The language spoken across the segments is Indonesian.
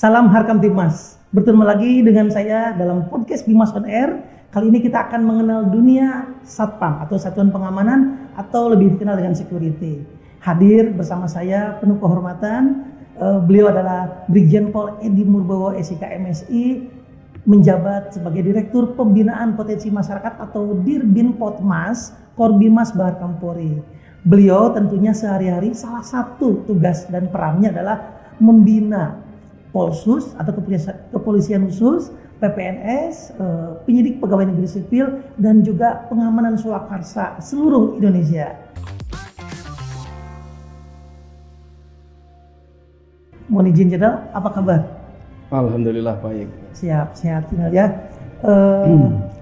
Salam Harkam Tipmas. Bertemu lagi dengan saya dalam podcast Bimas On Air. Kali ini kita akan mengenal dunia Satpam atau Satuan Pengamanan atau lebih dikenal dengan security. Hadir bersama saya penuh kehormatan. Beliau adalah Brigjen Pol Edi Murbowo SIK MSI, menjabat sebagai Direktur Pembinaan Potensi Masyarakat atau Dirbinpotmas Korbimas Baharkam Polri. Beliau tentunya sehari-hari salah satu tugas dan perannya adalah membina Polsus atau Kepolisian Khusus, PPNS, penyidik pegawai negeri sipil, dan juga pengamanan swakarsa seluruh Indonesia. Mohon izin Jenderal, apa kabar? Alhamdulillah baik. Siap, sehat Jenderal ya.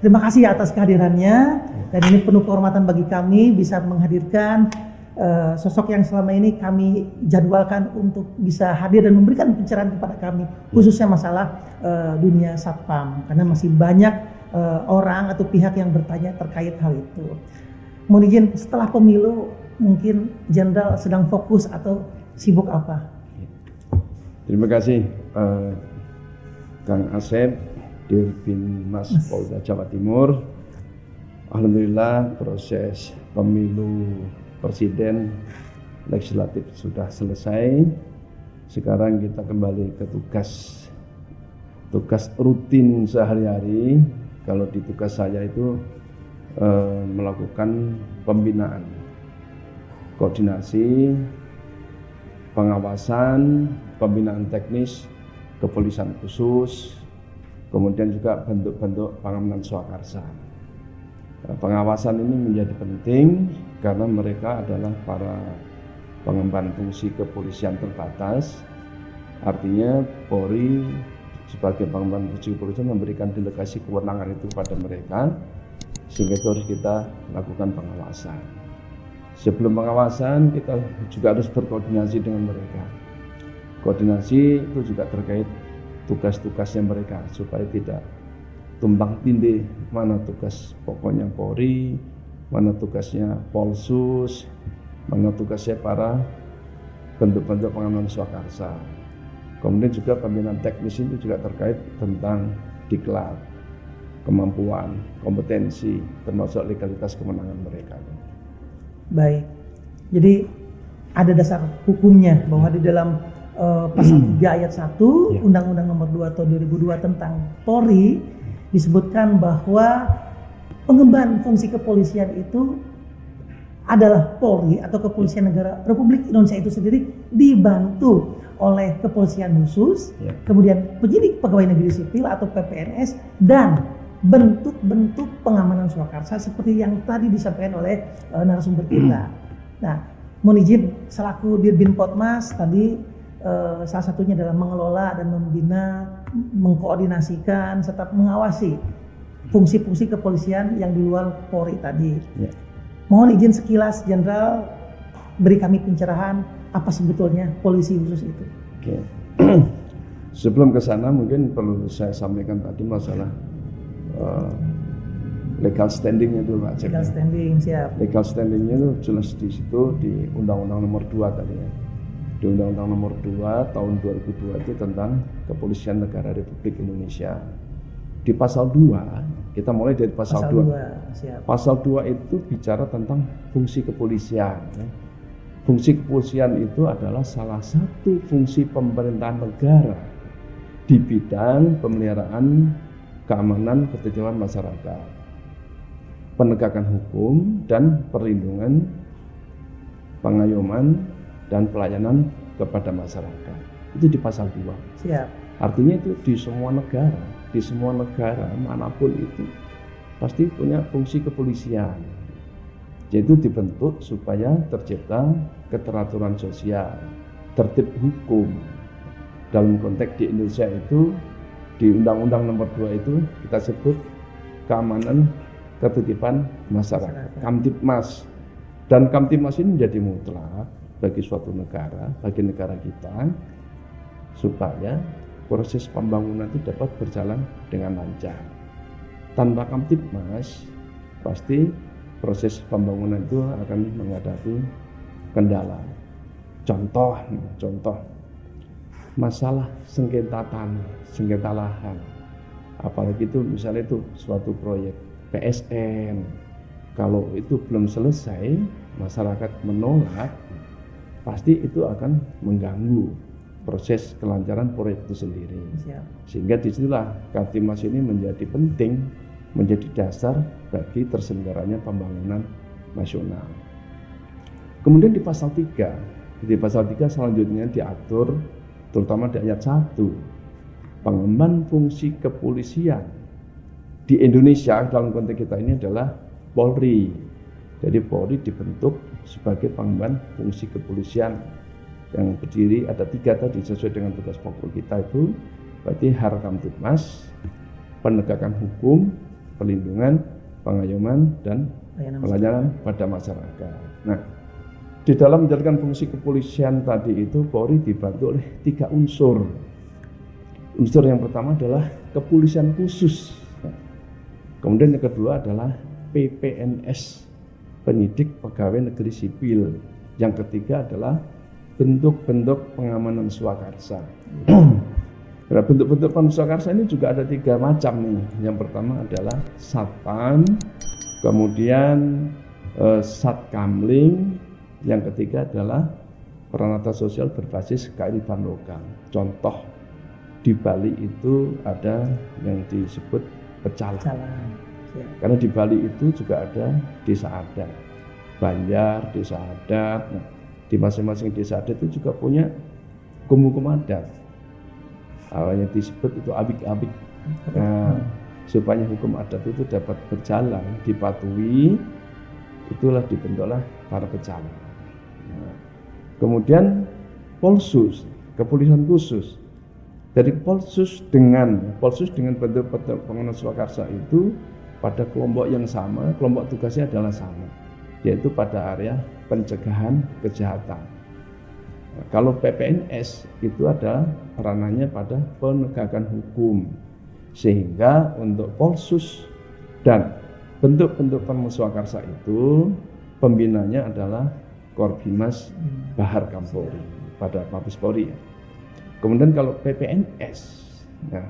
Terima kasih atas kehadirannya, dan ini penuh kehormatan bagi kami bisa menghadirkan sosok yang selama ini kami jadwalkan untuk bisa hadir dan memberikan pencerahan kepada kami, khususnya masalah dunia Satpam, karena masih banyak orang atau pihak yang bertanya terkait hal itu. Mohon izin, setelah pemilu mungkin Jenderal sedang fokus atau sibuk apa? Terima kasih Kang Asep, Dirbinmas Polda Jawa Timur. Alhamdulillah proses pemilu Presiden legislatif sudah selesai. Sekarang kita kembali ke tugas rutin sehari-hari. Kalau di tugas saya itu melakukan pembinaan, koordinasi, pengawasan, pembinaan teknis, kepolisian khusus, kemudian juga bentuk-bentuk pengamanan swakarsa. Pengawasan ini menjadi penting karena mereka adalah para pengemban fungsi kepolisian terbatas. Artinya Polri sebagai pengemban fungsi kepolisian memberikan delegasi kewenangan itu pada mereka, sehingga itu harus kita lakukan pengawasan. Sebelum pengawasan kita juga harus berkoordinasi dengan mereka. Koordinasi itu juga terkait tugas-tugasnya mereka supaya tidak tumpang tindih, mana tugas pokoknya Polri, mana tugasnya Polsus, mana tugasnya para bentuk-bentuk pengamanan swakarsa. Kemudian juga pembinaan teknis itu juga terkait tentang diklat, kemampuan, kompetensi, termasuk legalitas kemenangan mereka. Baik, jadi ada dasar hukumnya bahwa di dalam pasal 3 ayat 1 Undang-Undang Nomor 2 tahun 2002 tentang Polri disebutkan bahwa pengemban fungsi kepolisian itu adalah Polri atau Kepolisian Negara Republik Indonesia itu sendiri dibantu oleh Kepolisian Khusus, kemudian penyidik pegawai negeri sipil atau PPNS, dan bentuk-bentuk pengamanan swakarsa seperti yang tadi disampaikan oleh narasumber kita. Nah, mohon izin selaku Dirbinpotmas tadi salah satunya adalah mengelola dan membina, mengkoordinasikan serta mengawasi fungsi-fungsi kepolisian yang di luar Polri tadi. Mohon izin sekilas Jenderal beri kami pencerahan apa sebetulnya polisi khusus itu. Oke. Sebelum ke sana mungkin perlu saya sampaikan tadi masalah legal standingnya dulu Pak. Legal standing, siap. Legal standingnya itu jelas di situ di Undang-Undang Nomor 2 tadi ya. Di Undang-Undang Nomor 2 tahun 2002 itu tentang Kepolisian Negara Republik Indonesia. Di pasal 2, kita mulai dari pasal 2. Pasal 2 itu bicara tentang fungsi kepolisian. Fungsi kepolisian itu adalah salah satu fungsi pemerintahan negara di bidang pemeliharaan keamanan ketertiban masyarakat, penegakan hukum dan perlindungan, pengayoman dan pelayanan kepada masyarakat. Itu di pasal 2. Siap. Artinya itu di semua negara manapun itu pasti punya fungsi kepolisian. Yaitu dibentuk supaya tercipta keteraturan sosial, tertib hukum. Dalam konteks di Indonesia itu di Undang-Undang Nomor 2 itu kita sebut keamanan ketertiban masyarakat, Kamtibmas. Dan Kamtibmas ini menjadi mutlak bagi suatu negara, bagi negara kita, supaya proses pembangunan itu dapat berjalan dengan lancar. Tanpa Kamtibmas, pasti proses pembangunan itu akan menghadapi kendala. Contoh, masalah sengketa tanah, sengketa lahan. Apalagi itu misalnya itu suatu proyek PSN. Kalau itu belum selesai, masyarakat menolak, pasti itu akan mengganggu proses kelancaran proyek itu sendiri. Siap. Sehingga disitulah Kartimas ini menjadi penting, menjadi dasar bagi terselenggaranya pembangunan nasional. Kemudian di pasal 3 selanjutnya diatur terutama di ayat 1, pengemban fungsi kepolisian di Indonesia dalam konteks kita ini adalah Polri. Jadi Polri dibentuk sebagai pengemban fungsi kepolisian yang berdiri ada 3 tadi sesuai dengan tugas pokok kita itu, berarti Harkamtibmas, penegakan hukum, perlindungan, pengayoman, dan pelayanan pada masyarakat. Nah, di dalam menjalankan fungsi kepolisian tadi itu Polri dibantu oleh 3 unsur. Unsur yang pertama adalah kepolisian khusus. Kemudian yang kedua adalah PPNS, penyidik pegawai negeri sipil. Yang ketiga adalah bentuk-bentuk pengamanan swakarsa. Nah, bentuk-bentuk pengamanan swakarsa ini juga ada 3 macam nih. Yang pertama adalah satpam, kemudian satkamling, yang ketiga adalah peranata sosial berbasis kearifan lokal. Contoh di Bali itu ada yang disebut pecalang. Karena di Bali itu juga ada desa adat, Banjar, desa adat. Nah, di masing-masing desa adat itu juga punya hukum-hukum adat. Yang disebut itu abik-abik. Nah, supaya hukum adat itu dapat berjalan, dipatuhi, itulah dibentuklah para pecalang. Nah, kemudian Polsus, kepolisian khusus. Dari Polsus dengan bentuk-bentuk pengamanan swakarsa itu pada kelompok yang sama, kelompok tugasnya adalah sama, yaitu pada area pencegahan kejahatan. Nah, kalau PPNS itu adalah ranahnya pada penegakan hukum, sehingga untuk Polsus dan bentuk-bentuk pengamanan swakarsa itu pembinanya adalah Korbimas Bahar Kampori pada Mabes Polri. Kemudian kalau PPNS, nah,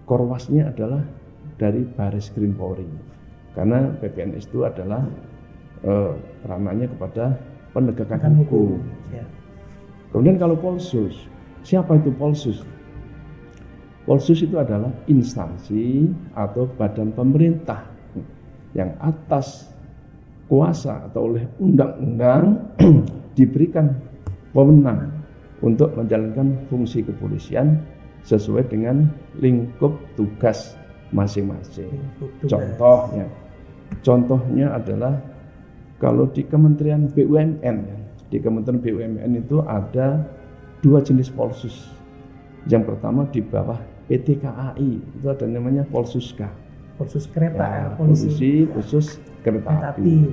korwasnya adalah dari Baris Krim Polri, karena PPNS itu adalah ranahnya kepada penegakan hukum. Ya. Kemudian kalau Polsus, siapa itu Polsus? Polsus itu adalah instansi atau badan pemerintah yang atas kuasa atau oleh undang-undang diberikan wewenang untuk menjalankan fungsi kepolisian sesuai dengan lingkup tugas masing-masing. Contohnya adalah kalau di Kementerian BUMN, di Kementerian BUMN itu ada 2 jenis Polsus. Yang pertama di bawah PT KAI itu ada namanya Polsuska. Polsus kereta, polisi khusus kereta api.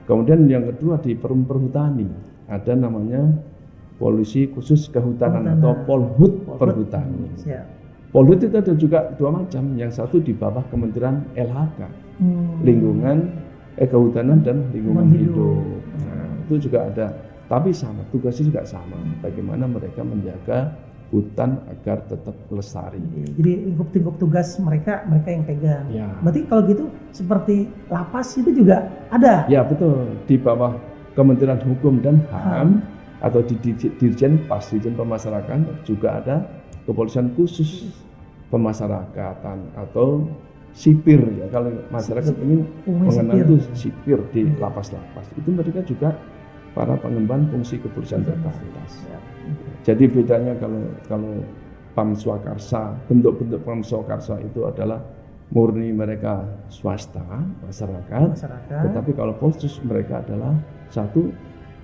Kemudian yang kedua di Perhutani ada namanya Polisi Khusus Kehutanan atau Polhut Perhutani. Polhut itu ada juga 2 macam. Yang satu di bawah Kementerian LHK, lingkungan, kehutanan dan lingkungan hidup. Nah, itu juga ada. Tapi sama, tugasnya juga sama. Bagaimana mereka menjaga hutan agar tetap lestari. Jadi lingkup tugas mereka yang pegang. Ya. Berarti kalau gitu seperti lapas itu juga ada? Ya betul, di bawah Kementerian Hukum dan HAM atau di Dirjen Pemasyarakatan juga ada kepolisian khusus pemasyarakatan atau sipir ya. Kalau masyarakat ingin mengenal itu sipir di lapas-lapas, itu mereka juga para pengemban fungsi kepolisian berbatas. Jadi bedanya kalau Pam Swakarsa, bentuk-bentuk Pam Swakarsa itu adalah murni mereka swasta, masyarakat. Tetapi kalau Polsus mereka adalah satu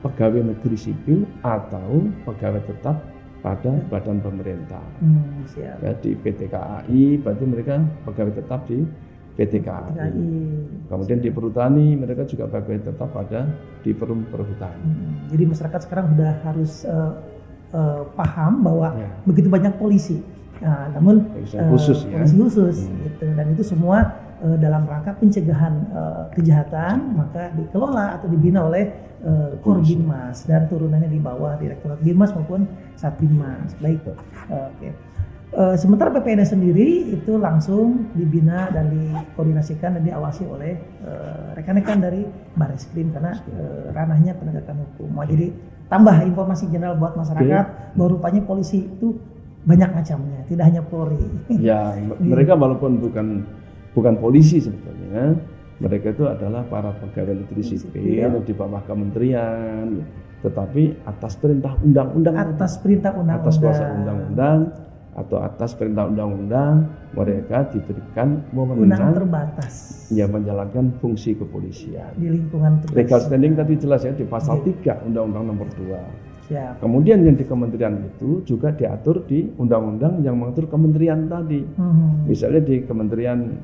pegawai negeri sipil atau pegawai tetap pada badan pemerintah. Ya, di PT KAI berarti mereka pegawai tetap di PT KAI. Kemudian di Perhutani mereka juga pegawai tetap pada di Perhutani. Jadi masyarakat sekarang sudah harus paham bahwa begitu banyak polisi, namun polisi khusus gitu. Dan itu semua dalam rangka pencegahan kejahatan, maka dikelola atau dibina oleh Korbinmas dan turunannya di bawah Direktorat Binmas maupun Satbinmas. Baik. Oke. Sementara PPNS sendiri itu langsung dibina dan dikoordinasikan dan diawasi oleh rekan-rekan dari Bareskrim karena ranahnya penegakan hukum. Jadi tambah informasi general buat masyarakat bahwa rupanya polisi itu banyak macamnya, tidak hanya Polri. Ya, mereka walaupun bukan polisi sebetulnya, mereka itu adalah para pegawai negeri sipil di bawah kementerian, tetapi atas perintah undang-undang. Atas perintah undang-undang. Atas kuasa undang-undang atau atas perintah undang-undang mereka diberikan wewenang terbatas ya menjalankan fungsi kepolisian di lingkungan tugas. Legal standing tadi jelas ya di pasal 3 Undang-Undang Nomor 2. Siap. Kemudian yang di kementerian itu juga diatur di undang-undang yang mengatur kementerian tadi. Misalnya di Kementerian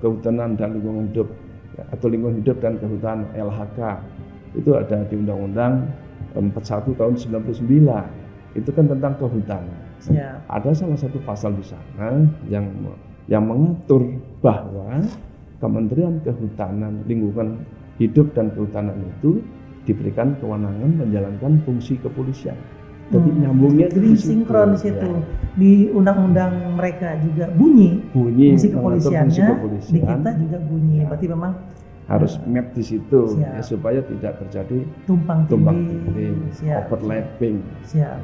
Kehutanan dan Lingkungan Hidup atau Lingkungan Hidup dan Kehutanan LHK itu ada di Undang-Undang 41 tahun 99. Itu kan tentang kehutanan. Siap. Ada salah satu pasal di sana yang mengatur bahwa Kementerian Kehutanan, Lingkungan Hidup dan Kehutanan itu diberikan kewenangan menjalankan fungsi kepolisian. Jadi nyambungnya jadi sinkron di situ. Ya. Di undang-undang mereka juga bunyi fungsi kepolisiannya, di kita juga bunyi. Berarti memang harus map di situ ya, supaya tidak terjadi tumpang tindih, overlapping.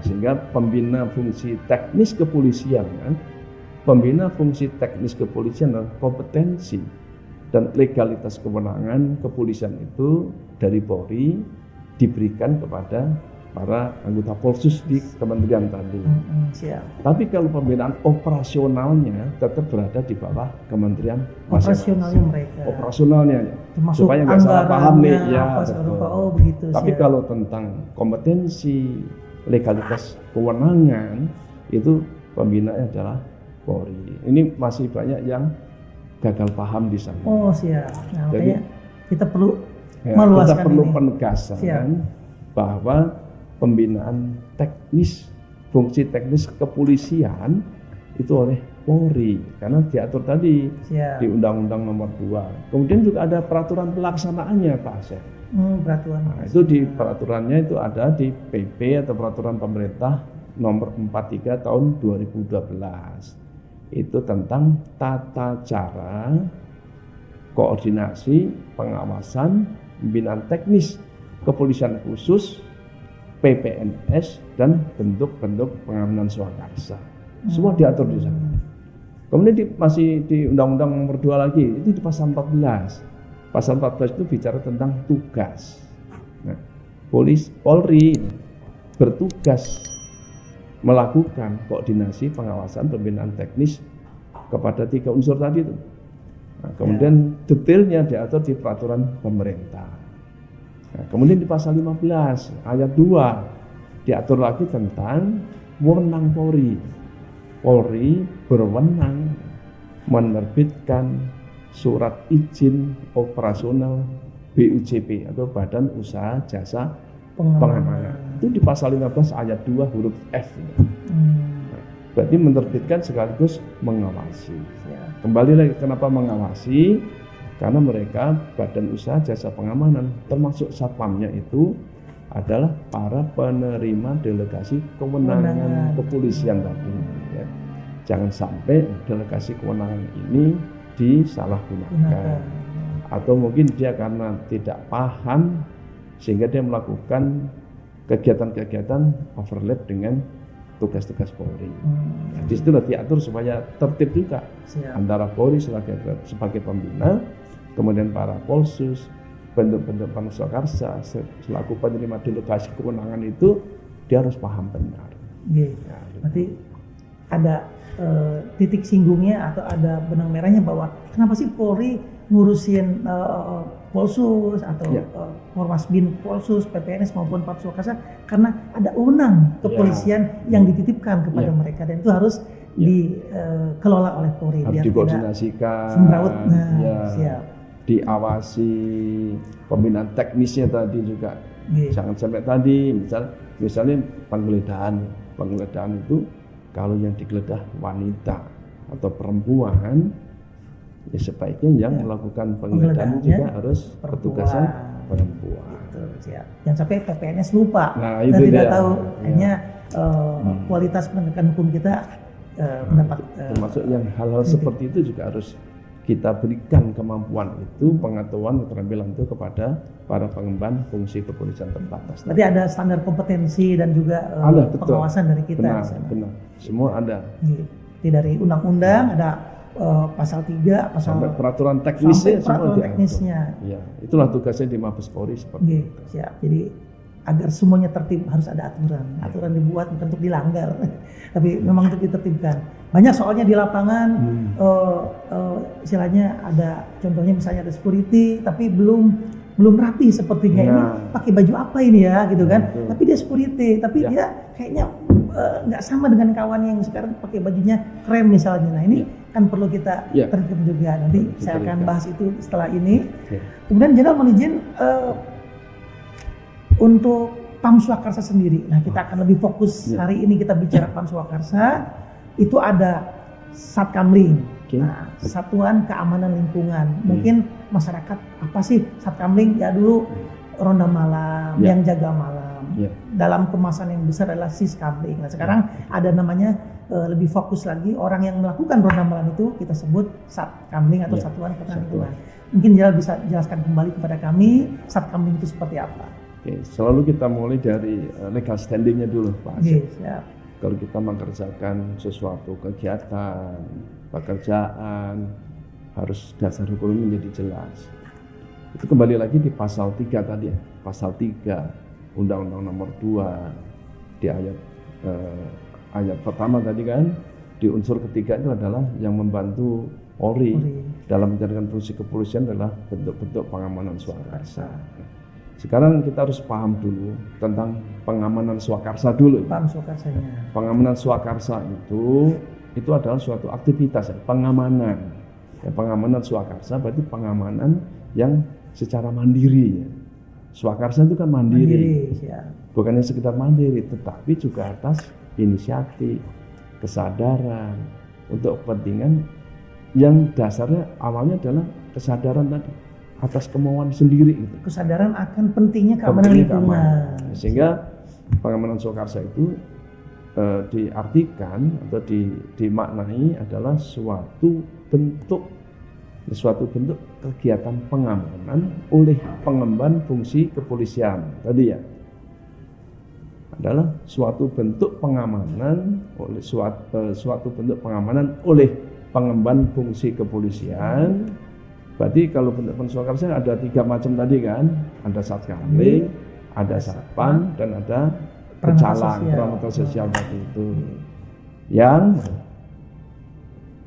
Sehingga pembina fungsi teknis kepolisian kan, pembina fungsi teknis kepolisian adalah kompetensi dan legalitas kewenangan kepolisian itu dari Polri diberikan kepada para anggota Polsus di kementerian tadi. Tapi kalau pembinaan operasionalnya tetap berada di bawah kementerian operasionalnya mereka. Operasionalnya ya. Termasuk supaya nggak salah paham nih ya. Begitu. Tapi kalau tentang kompetensi, legalitas kewenangan itu pembinaannya adalah Polri. Ini masih banyak yang gagal paham di sana. Oh siap. Nah, jadi kita perlu meluaskan kita perlu penegasan bahwa pembinaan teknis, fungsi teknis kepolisian itu oleh Polri karena diatur tadi di Undang-Undang Nomor 2. Kemudian juga ada peraturan pelaksanaannya Pak Asep. Peraturan. Nah, itu di peraturannya itu ada di PP atau Peraturan Pemerintah Nomor 43 Tahun 2012. Itu tentang tata cara koordinasi, pengawasan, pembinaan teknis kepolisian khusus PPNS dan bentuk-bentuk pengamanan swakarsa. Semua diatur di sana. Kemudian masih di Undang-Undang Nomor 2 lagi, itu di pasal 14. Pasal 14 itu bicara tentang tugas. Nah, Polri bertugas melakukan koordinasi pengawasan pembinaan teknis kepada 3 unsur tadi itu. Nah, kemudian detailnya diatur di peraturan pemerintah. Nah, kemudian di pasal 15 ayat 2 diatur lagi tentang wewenang Polri. Polri berwenang menerbitkan surat izin operasional BUJP atau Badan Usaha Jasa Pengamanan. Itu di pasal 15 ayat 2 huruf F. Nah, berarti menerbitkan sekaligus mengawasi. Kembali lagi kenapa mengawasi? Karena mereka Badan Usaha Jasa Pengamanan termasuk satpamnya itu adalah para penerima delegasi kewenangan kepolisian tadi. Ya. Jangan sampai delegasi kewenangan ini disalahgunakan. Atau mungkin dia karena tidak paham sehingga dia melakukan kegiatan-kegiatan overlap dengan tugas-tugas Polri. Nah, di situ diatur supaya tertib juga antara Polri sebagai pembina, kemudian para Polsus, bentuk-bentuk Pamswakarsa selaku penerima delegasi kewenangan itu dia harus paham benar. Berarti ada titik singgungnya atau ada benang merahnya bahwa kenapa sih Polri ngurusin Polsus atau Formasbin Polsus, PPNS maupun Pamswakarsa karena ada wewenang kepolisian yang dititipkan kepada mereka dan itu harus dikelola oleh Polri biar dikoordinasikan, semrawut. Siap. Diawasi pembinaan teknisnya tadi juga. Jangan sampai tadi misalnya penggeledahan itu kalau yang digeledah wanita atau perempuan ya sebaiknya yang melakukan penggeledahan juga harus petugasnya perempuan. Jangan sampai PPNS lupa dan tidak tahu hanya kualitas penegakan hukum kita mendapat termasuk yang hal-hal seperti itu juga harus kita berikan kemampuan itu, pengetahuan, keterampilan itu kepada para pengemban fungsi kepolisian terbatas. Berarti ada standar kompetensi dan juga Ada, betul. pengawasan dari kita. Benar, di sana. benar. Semua ada. Jadi dari undang-undang ada pasal 3, pasal Sampai peraturan teknisnya sampai peraturan semua diatur. teknisnya. Ya, itulah tugasnya di Mabes Polri seperti Oke, itu. siap. Jadi agar semuanya tertib harus ada aturan. Aturan dibuat bukan untuk dilanggar, tapi memang untuk ditertibkan. Banyak soalnya di lapangan, istilahnya ada, contohnya misalnya ada security, tapi belum rapi sepertinya. Ini pakai baju apa ini ya, gitu kan? Betul. Tapi dia security, tapi dia kayaknya nggak sama dengan kawan yang sekarang pakai bajunya krem misalnya. Nah ini kan perlu kita tertib juga. Nanti saya akan bahas itu setelah ini. Kemudian Jenderal mohon izin untuk Pam Swakarsa sendiri. Nah kita akan lebih fokus hari ini kita bicara Pam Swakarsa. Itu ada Satkamling, nah, Satuan Keamanan Lingkungan. Mungkin masyarakat apa sih Satkamling? Ya dulu ronda malam, yang jaga malam. Dalam kemasan yang besar adalah Siskamling. Nah sekarang ada namanya lebih fokus lagi, orang yang melakukan ronda malam itu kita sebut Satkamling atau Satuan Keamanan Lingkungan. Mungkin Jenderal bisa jelaskan kembali kepada kami Satkamling itu seperti apa? Oke, selalu kita mulai dari legal standingnya dulu, Pak. Siap. Kalau kita mengerjakan sesuatu kegiatan, pekerjaan, harus dasar hukumnya menjadi jelas. Itu kembali lagi di pasal 3 tadi ya, pasal 3 Undang-Undang Nomor 2 di ayat pertama tadi kan, di unsur ketiga itu adalah yang membantu Polri dalam menjalankan fungsi kepolisian adalah bentuk-bentuk pengamanan swakarsa. Sekarang kita harus paham dulu tentang pengamanan swakarsa dulu. Paham swakarsanya. Pengamanan swakarsa itu adalah suatu aktivitas pengamanan. Ya, pengamanan swakarsa berarti pengamanan yang secara mandiri. Swakarsa itu kan mandiri. Bukannya sekedar mandiri, tetapi juga atas inisiatif, kesadaran untuk kepentingan yang dasarnya awalnya adalah kesadaran tadi. Atas kemauan sendiri gitu. Kesadaran akan pentingnya keamanan lingkungan. Sehingga pengamanan swakarsa itu diartikan atau dimaknai adalah suatu bentuk kegiatan pengamanan oleh pengemban fungsi kepolisian tadi ya. Adalah suatu bentuk pengamanan oleh pengemban fungsi kepolisian. Berarti kalau bentuk swakarsa ada 3 macam tadi kan, ada Satkamling, ada Satpam, dan ada pecalang, peranata sosial tadi itu.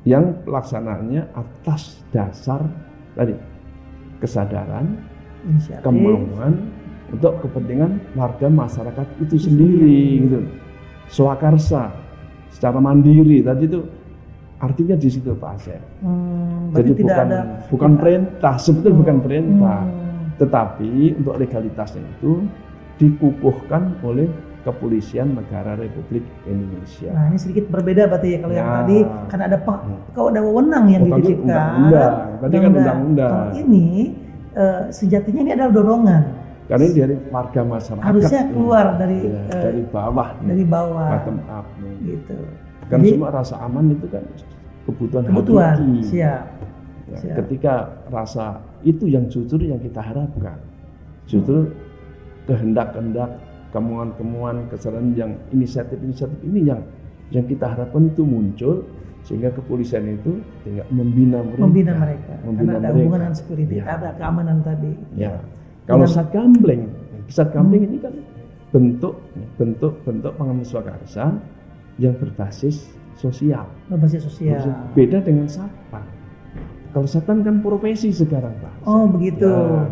Yang pelaksanaannya atas dasar tadi kesadaran, kemauan untuk kepentingan warga masyarakat itu sendiri gitu. Swakarsa secara mandiri tadi itu artinya di situ Pak Asep. Jadi bukan perintah, sebetulnya bukan perintah, tetapi untuk legalitasnya itu dikukuhkan oleh Kepolisian Negara Republik Indonesia. Nah ini sedikit berbeda berarti ya, kalau yang tadi kan ada kalau ada wewenang yang dititipkan. Tadi kan undang-undang. Kalau ini sejatinya ini adalah dorongan. Karena ini dari warga masyarakat. Harusnya keluar dari bawah. Dari bawah. Bottom up. Gitu. Kan semua rasa aman itu kan kebutuhan hakiki. Siap. Ketika rasa itu yang jujur yang kita harapkan, justru kehendak-kehendak, kemauan-kemauan, kesadaran yang inisiatif ini yang kita harapkan itu muncul, sehingga kepolisian itu tinggal membina mereka. Karena ada hubungan dengan security, ada keamanan tadi. Ya. Kalau Satkamling ini kan bentuk pengamanan swakarsa yang berbasis sosial. Beda dengan Satpam. Kalau Satpam kan profesi sekarang Pak. Oh begitu. Ya,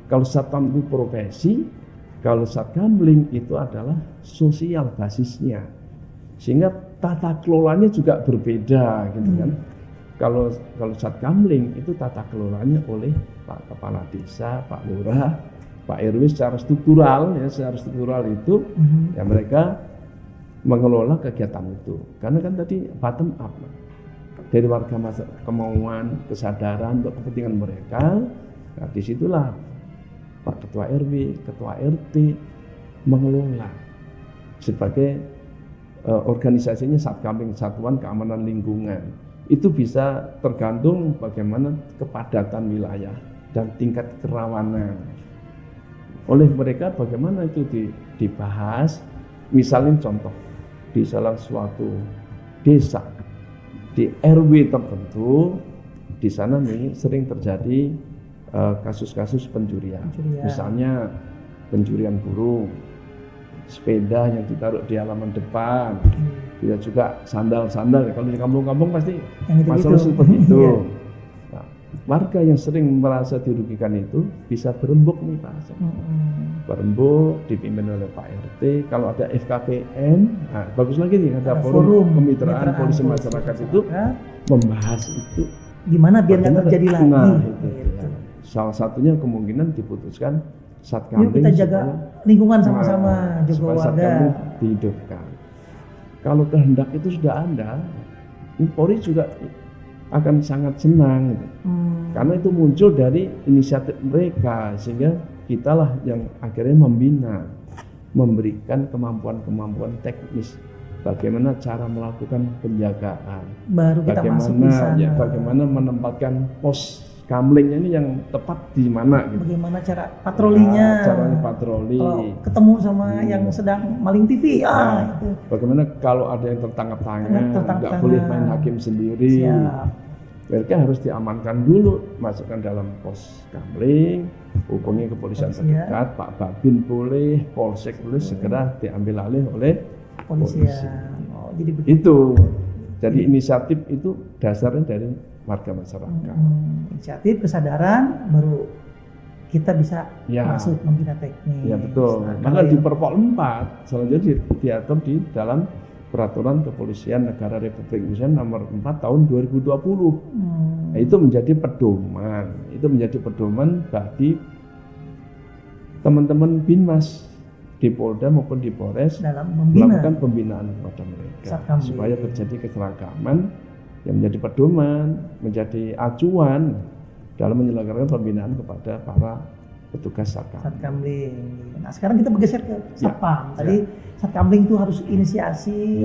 kalau Satpam itu profesi, kalau Satkamling itu adalah sosial basisnya. Sehingga tata kelolanya juga berbeda gitu kan. Kalau Satkamling itu tata kelolanya oleh Pak Kepala Desa, Pak Lurah, Pak RW secara struktural itu ya mereka mengelola kegiatan itu. Karena kan tadi bottom up dari warga masyarakat, kemauan, kesadaran untuk kepentingan mereka. Nah disitulah Pak Ketua RW, Ketua RT mengelola sebagai organisasinya Satkamling, Satuan Keamanan Lingkungan. Itu bisa tergantung bagaimana kepadatan wilayah dan tingkat kerawanan. Oleh mereka bagaimana itu dibahas. Misalnya contoh di salah suatu desa di RW tertentu, di sana nih sering terjadi kasus-kasus pencurian. Misalnya pencurian burung, sepeda yang ditaruh di halaman depan, dia juga sandal-sandal. Kalau di kampung-kampung pasti masalah seperti itu. Nah, warga yang sering merasa dirugikan itu bisa berembuk nih Pak Asep. Berembuk dipimpin oleh Pak RT. Kalau ada FKPM, nah bagus lagi nih ada forum kemitraan polisi masyarakat itu membahas itu. Gimana biar nggak terjadi lagi? Nah, itu. Ya. Salah satunya kemungkinan diputuskan Satkamling. Yuk kita jaga lingkungan sama-sama, jaga warga. Satkamling dihidupkan. Kalau kehendak itu sudah ada, Polri juga akan sangat senang, gitu. Karena itu muncul dari inisiatif mereka, sehingga kitalah yang akhirnya membina, memberikan kemampuan-kemampuan teknis, bagaimana cara melakukan penjagaan, baru kita masuk di sana. Bagaimana menempatkan pos kamlingnya ini yang tepat di mana, gitu. Bagaimana cara patrolinya? Caranya patroli. Kalau ketemu sama yang sedang maling TV, itu. Bagaimana kalau ada yang tertangkap tangan, nggak boleh main hakim sendiri. Mereka harus diamankan dulu, masukkan dalam pos kamling, hubungi kepolisian terdekat, Pak Babin boleh, Polsek boleh, segera diambil alih oleh polisi. Jadi begitu. Itu. Jadi inisiatif itu dasarnya dari warga masyarakat. Inisiatif, kesadaran, baru kita bisa masuk membina teknik. Ya betul. Maka di Perpol 4 selanjutnya diatur di dalam Peraturan Kepolisian Negara Republik Indonesia Nomor 4 Tahun 2020. Nah, itu menjadi pedoman. Itu menjadi pedoman bagi teman-teman Binmas di Polda maupun di Polres dalam melakukan pembinaan kepada mereka supaya terjadi keseragaman yang menjadi pedoman, menjadi acuan dalam menyelenggarakan pembinaan kepada para petugas Satkamling. Nah, sekarang kita bergeser ke Satpam. Tadi Satkamling itu harus inisiasi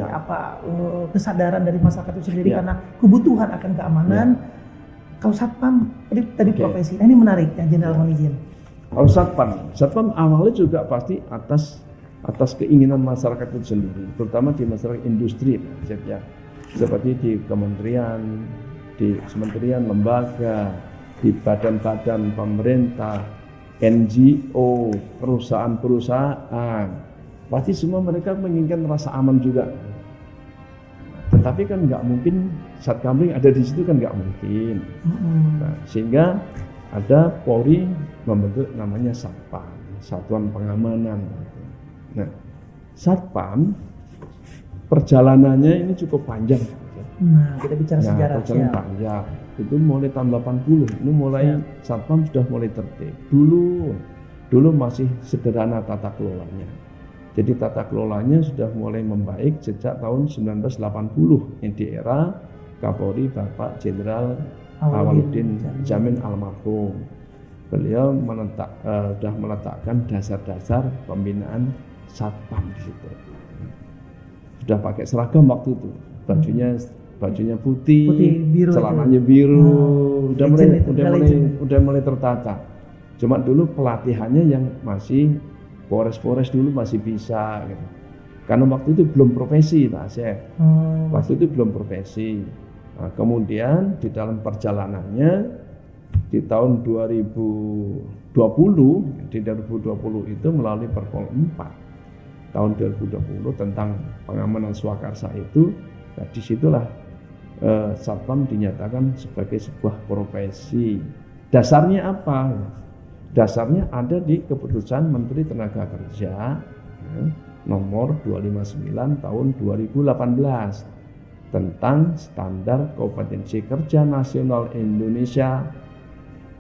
kesadaran dari masyarakat itu sendiri karena kebutuhan akan keamanan. Kalau Satpam tadi profesi. Nah, ini menarik ya, Jenderal mohon izin. Kalau Satpam awalnya juga pasti atas keinginan masyarakat itu sendiri, terutama di masyarakat industri, ya. Seperti di kementerian, lembaga, di badan-badan pemerintah, NGO, perusahaan-perusahaan, pasti semua mereka menginginkan rasa aman juga. Tetapi kan nggak mungkin Satkamling ada di situ, kan nggak mungkin. Nah, sehingga ada Polri membentuk namanya Satpam, Satuan Pengamanan. Nah, Satpam perjalanannya ini cukup panjang. Nah, kita bicara sejarah. Perjalanan panjang. Itu mulai tahun 80. Ini mulai Satpam sudah mulai tertib. Dulu masih sederhana tata kelolanya. Jadi tata kelolanya sudah mulai membaik sejak tahun 1980 yang di era Kapolri Bapak Jenderal Awaludin Jamin almarhum. Beliau sudah meletakkan dasar-dasar pembinaan Satpam di situ. Sudah pakai seragam waktu itu, bajunya putih biru, celananya biru, udah mulai tertata. Cuma dulu pelatihannya yang masih Polres dulu masih bisa, gitu. Karena waktu itu belum profesi, Pak Asep. Waktu itu belum profesi. Nah, kemudian di dalam perjalanannya di tahun 2020 itu melalui Perpol 4 tahun 2020 tentang pengamanan swakarsa itu. Nah, disitulah Satpam dinyatakan sebagai sebuah profesi. Dasarnya apa? Dasarnya ada di keputusan Menteri Tenaga Kerja nomor 259 tahun 2018 tentang standar kompetensi kerja nasional Indonesia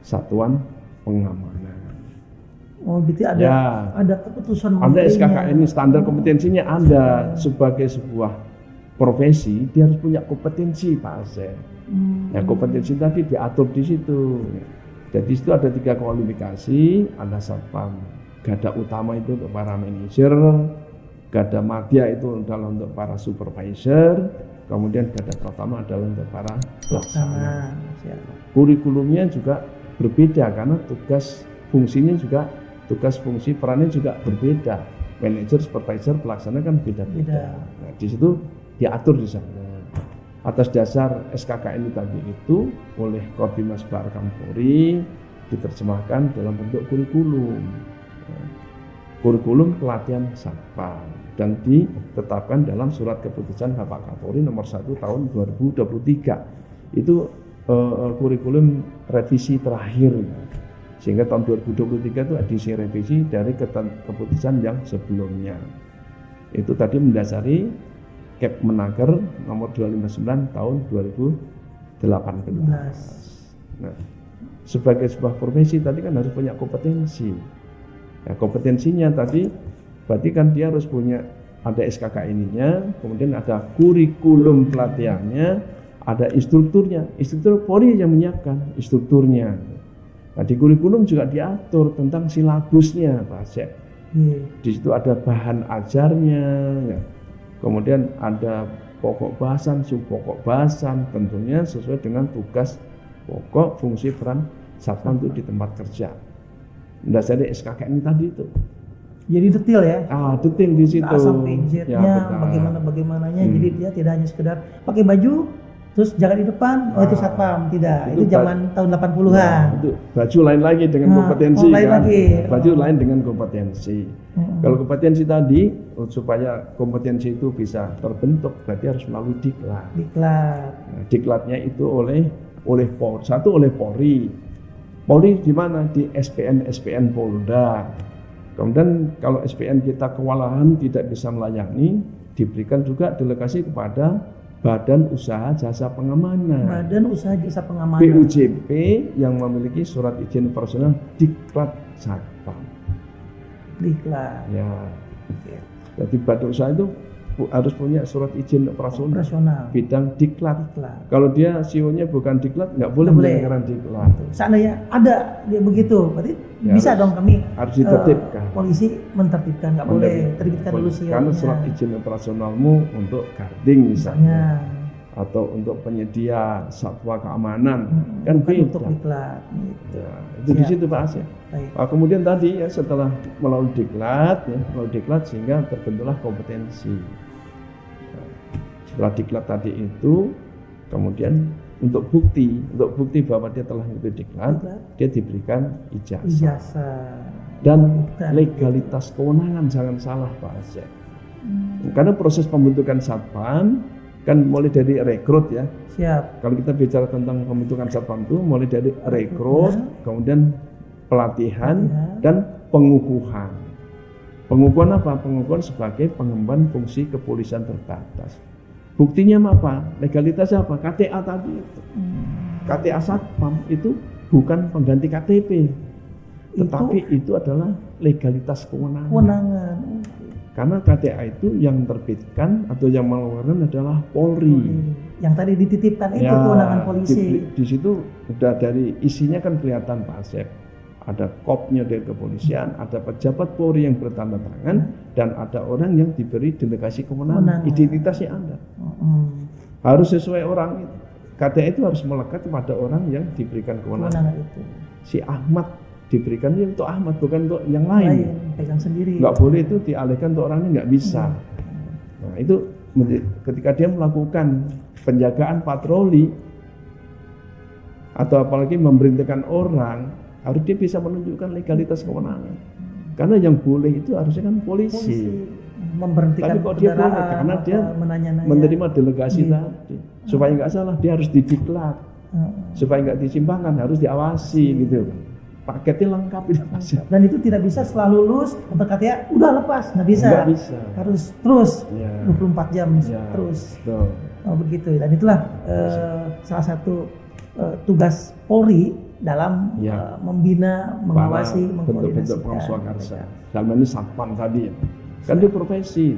Satuan Pengamanan. Oh, berarti ada keputusan ada SKKN ini, standar kompetensinya ada. Sebagai sebuah profesi dia harus punya kompetensi, Pak Asep. Nah, kompetensi tadi diatur di situ. Jadi di situ ada 3 kualifikasi, ada Satpam garda utama itu untuk para manajer, Gada Madya itu adalah untuk para supervisor, kemudian Gada Pratama adalah untuk para pelaksana. Kurikulumnya juga berbeda karena tugas fungsinya juga, tugas fungsi perannya juga berbeda. Manajer, supervisor, pelaksana kan beda-beda. Nah, di situ diatur di sana. Atas dasar SKKN tadi itu oleh Korbimas Baharkam Polri diterjemahkan dalam bentuk kurikulum. Kurikulum pelatihan Satpam dan ditetapkan dalam surat keputusan Bapak Kapolri nomor 1 tahun 2023. Itu kurikulum revisi terakhir. Sehingga tahun 2023 itu edisi revisi dari keputusan yang sebelumnya. Itu tadi mendasari Kepmenaker nomor 259 tahun 2018. Nah, sebagai sebuah profesi tadi kan harus punya kompetensi. Ya, kompetensinya tadi berarti kan dia harus punya, ada SKKN-nya, kemudian ada kurikulum pelatihannya, ada instrukturnya. Instruktur Polri yang menyiapkan instrukturnya. Nah, di kurikulum juga diatur tentang silabusnya, Pak Asep. Di situ ada bahan ajarnya, ya. Kemudian ada pokok bahasan, subpokok bahasan, tentunya sesuai dengan tugas pokok, fungsi, peran Satpam itu di tempat kerja. Dasarnya SKKN tadi itu. Jadi detail ya. Detail di situ. A sampai Z-nya, bagaimananya. Jadi dia tidak hanya sekedar pakai baju, terus jaga di depan, itu Satpam, tidak. Itu zaman tahun 80-an. Ya, itu baju lain lagi dengan kompetensi lain kan. Lagi. Baju lain dengan kompetensi. Kalau kompetensi tadi, supaya kompetensi itu bisa terbentuk, berarti harus melalui diklat. Nah, diklatnya itu oleh Polri. Satu oleh Polri. Polri di mana? Di SPN Polda. Kemudian kalau SPN kita kewalahan tidak bisa melayani, diberikan juga delegasi kepada Badan Usaha Jasa Pengamanan. Badan Usaha Jasa Pengamanan. BUJP yang memiliki surat izin operasional Diklat Satpam. Diklat. Ya. Jadi Badan Usaha itu harus punya surat izin operasional. Bidang diklat. Kalau dia CEO-nya bukan diklat, nggak boleh menyelenggarakan diklat. Seandainya ada dia begitu, berarti ya, bisa dong kami harus ditertibkan. Polisi mentertibkan, nggak boleh terbitkan dulu CEO-nya. Karena surat izin operasionalmu untuk guarding misalnya, atau untuk penyedia satwa keamanan kan beda. Untuk diklat. Gitu. Ya, itu di situ Pak Asya. Nah, kemudian tadi ya setelah melalui diklat sehingga terbentuklah kompetensi. Nah, setelah diklat tadi itu kemudian untuk bukti bahwa dia telah mengikuti diklat, dia diberikan ijazah. Dan legalitas kewenangan jangan salah Pak Asya. Karena proses pembentukan Satpam kan mulai dari rekrut ya. Siap. Kalau kita bicara tentang pembentukan Satpam itu mulai dari rekrut, kemudian pelatihan dan pengukuhan. Pengukuhan apa? Pengukuhan sebagai pengemban fungsi kepolisian terbatas. Buktinya apa? Legalitasnya apa? KTA tadi itu. KTA Satpam itu bukan pengganti KTP. Tetapi itu adalah legalitas kewenangan. Karena KTA itu yang terbitkan atau yang mengeluarkan adalah Polri. Yang tadi dititipkan itu kewenangan polisi. Di situ udah dari isinya kan kelihatan Pak Asep. Ada kopnya dari kepolisian, ada pejabat Polri yang bertanda tangan, dan ada orang yang diberi delegasi kewenangan. Identitasnya ada. Harus sesuai orang itu. KTA itu harus melekat kepada orang yang diberikan kewenangan. Itu. Si Ahmad diberikannya untuk Ahmad, bukan untuk yang lain. Pegang sendiri. Nggak boleh itu dialihkan untuk orangnya, nggak bisa. Nah itu ketika dia melakukan penjagaan patroli atau apalagi memberhentikan orang, harus dia bisa menunjukkan legalitas kewenangan. Karena yang boleh itu harusnya kan polisi. Memberhentikan. Tapi kok dia boleh? Karena dia menerima delegasi tadi. Supaya nggak salah, dia harus didiklat. Supaya nggak disimpangkan, harus diawasi gitu. Paketnya lengkap itu Mas. Dan itu tidak bisa setelah lulus atau katanya udah lepas, nggak bisa. Nggak bisa. Harus terus 24 jam terus. Begitu. Dan itulah salah satu tugas Polri dalam membina, mengawasi, bentuk-bentuk pramuka. Dalam ini Satpam tadi kan dia profesi.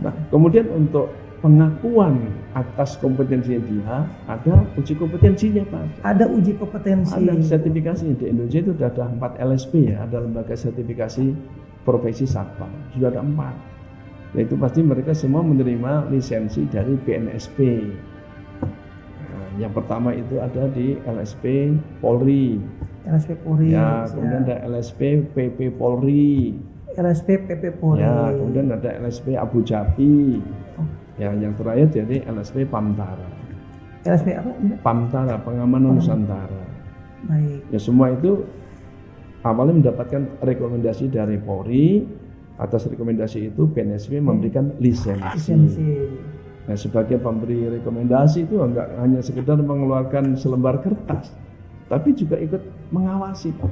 Nah, kemudian untuk pengakuan atas kompetensinya dia, ada uji kompetensinya Pak. Ada uji kompetensi. Ada sertifikasi. Di Indonesia itu sudah ada 4 LSP ya, ada lembaga sertifikasi profesi Satpam. Sudah ada 4. Yaitu pasti mereka semua menerima lisensi dari BNSP. Nah, yang pertama itu ada di LSP Polri. LSP Polri. Ya, kemudian ada LSP PP Polri. LSP PP Polri. Ya, kemudian ada LSP Abu Dhabi. Oh. Ya, yang terakhir jadi LSP Pamtara. LSP apa? Pamtara, Pengamanan Nusantara. Baik. Ya, semua itu awalnya mendapatkan rekomendasi dari Polri. Atas rekomendasi itu BNSP memberikan lisensi. Nah, sebagai pemberi rekomendasi itu enggak hanya sekedar mengeluarkan selembar kertas, tapi juga ikut mengawasi, Pak.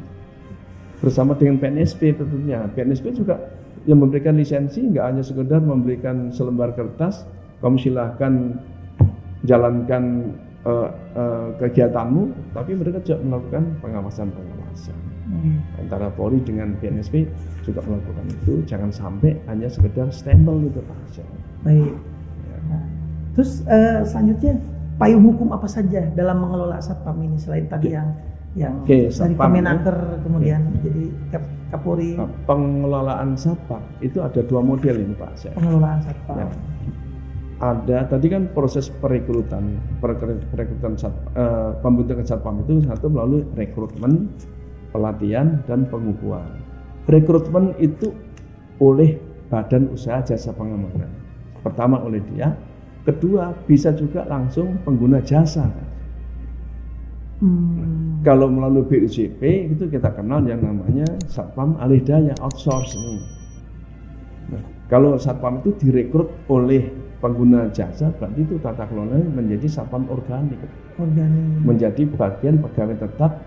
Bersama dengan BNSP tentunya. BNSP juga yang memberikan lisensi enggak hanya sekedar memberikan selembar kertas, kamu silahkan jalankan kegiatanmu, tapi mereka juga melakukan pengawasan. Antara Polri dengan BNSP juga melakukan itu, jangan sampai hanya sekedar stempel gitu Pak. Baik. Ya. Nah, terus selanjutnya payung hukum apa saja dalam mengelola satpam ini selain tadi yang dari Kemenaker kemudian jadi Kapolri. Pengelolaan satpam itu ada dua model ini Pak. Pengelolaan satpam. Ya. Ada tadi kan proses perekrutan pembentukan satpam itu satu melalui rekrutmen, pelatihan dan pengukuhan. Rekrutmen itu oleh Badan Usaha Jasa Pengamanan. Pertama oleh dia, kedua bisa juga langsung pengguna jasa. Kalau melalui BUJP itu kita kenal yang namanya satpam alih daya outsource nih. Nah, kalau satpam itu direkrut oleh pengguna jasa, berarti itu tata kelolanya menjadi satpam organik. Menjadi bagian pegawai tetap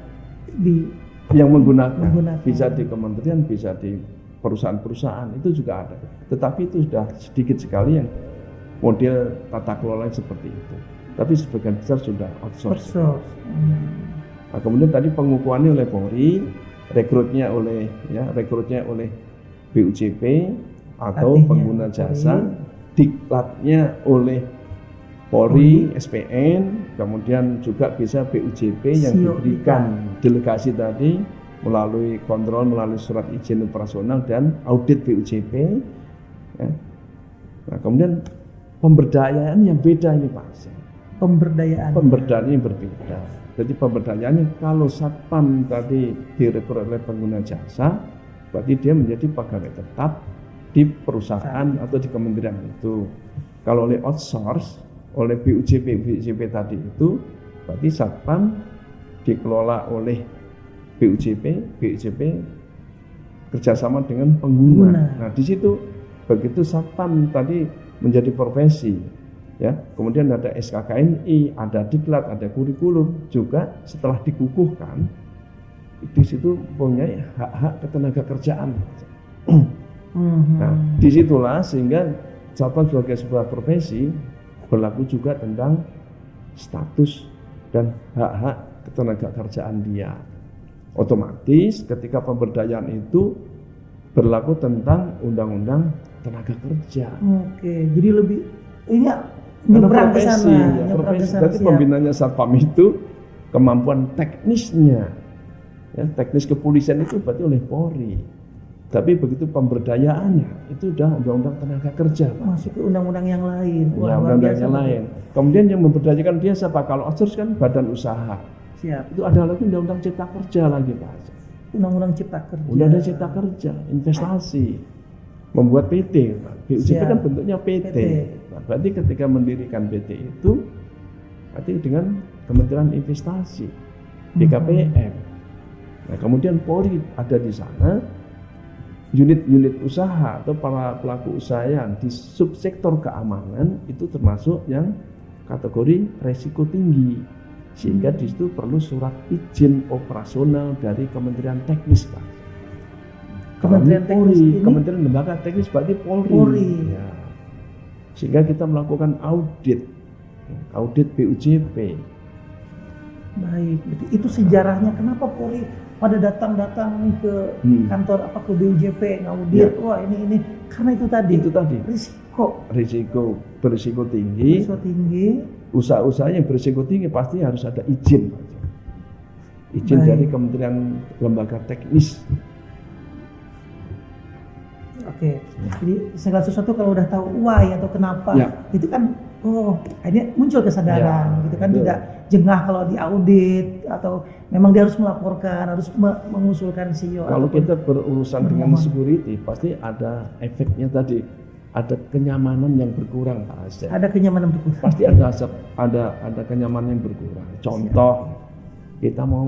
yang menggunakan. Bisa di kementerian, bisa di perusahaan-perusahaan, itu juga ada. Tetapi itu sudah sedikit sekali yang model tata kelola seperti itu. Tapi sebagian besar sudah outsource. Nah, kemudian tadi pengukuhannya oleh Polri, rekrutnya oleh BUJP atau pengguna jasa, diklatnya oleh Polri, SPN, kemudian juga bisa BUJP yang diberikan delegasi tadi melalui kontrol, melalui surat izin operasional dan audit BUJP. Ya. Nah, kemudian pemberdayaan yang beda ini Pak. Pemberdayaan yang berbeda. Jadi pemberdayaannya kalau satpam tadi direkrut oleh pengguna jasa, berarti dia menjadi pegawai tetap di perusahaan atau di kementerian itu. Kalau oleh outsource, oleh BUJP tadi itu, berarti satpam dikelola oleh BUJP kerjasama dengan pengguna. Nah, di situ begitu satpam tadi menjadi profesi, ya, kemudian ada SKKNI, ada diklat, ada kurikulum, juga setelah dikukuhkan, di situ punya hak-hak ketenaga kerjaan. Nah, disitulah sehingga satpam sebagai sebuah profesi berlaku juga tentang status dan hak-hak ketenaga kerjaan dia. Otomatis ketika pemberdayaan itu berlaku tentang undang-undang tenaga kerja. Oke, jadi lebih ini nyebrang ke sana. Berarti pembinaannya satpam itu kemampuan teknisnya, ya, teknis kepolisian itu berarti oleh Polri. Tapi begitu pemberdayaannya itu udah undang-undang tenaga kerja, masuk ke undang-undang yang lain. Ya, undang-undang yang lain. Kemudian yang memberdayakan dia siapa? Kalau outsource kan badan usaha. Siap. Itu ada lagi undang-undang cipta kerja lagi Pak. Undang-undang cipta kerja. Undang-undang cipta kerja, investasi, membuat PT. BUJP kan bentuknya PT. Nah, berarti ketika mendirikan PT itu, berarti dengan Kementerian Investasi, BKPM. Nah, kemudian Polri ada di sana. Unit-unit usaha atau para pelaku usaha yang di subsektor keamanan itu termasuk yang kategori resiko tinggi, sehingga di situ perlu surat izin operasional dari Kementerian Teknis Pak. Kementerian Lembaga Teknis berarti Polri. Ya. Sehingga kita melakukan audit BUJP. Baik, itu sejarahnya kenapa Polri pada datang ke kantor ke BUJP ngaudit, wah ini karena itu tadi berisiko tinggi. Usaha-usaha yang berisiko tinggi pasti harus ada izin Baik. Dari Kementerian Lembaga Teknis. Oke. Jadi segala sesuatu kalau udah tahu why atau kenapa, Ya. itu kan akhirnya muncul kesadaran, Ya, gitu kan, betul. tidak jengah kalau diaudit atau memang dia harus melaporkan, harus mengusulkan CEO. Kalau ataupun- kita berurusan dengan bermohon. security, pasti ada efeknya tadi, ada kenyamanan yang berkurang Pak Asep. Ada kenyamanan berkurang. Pasti ada kenyamanan yang berkurang. Contoh, kita mau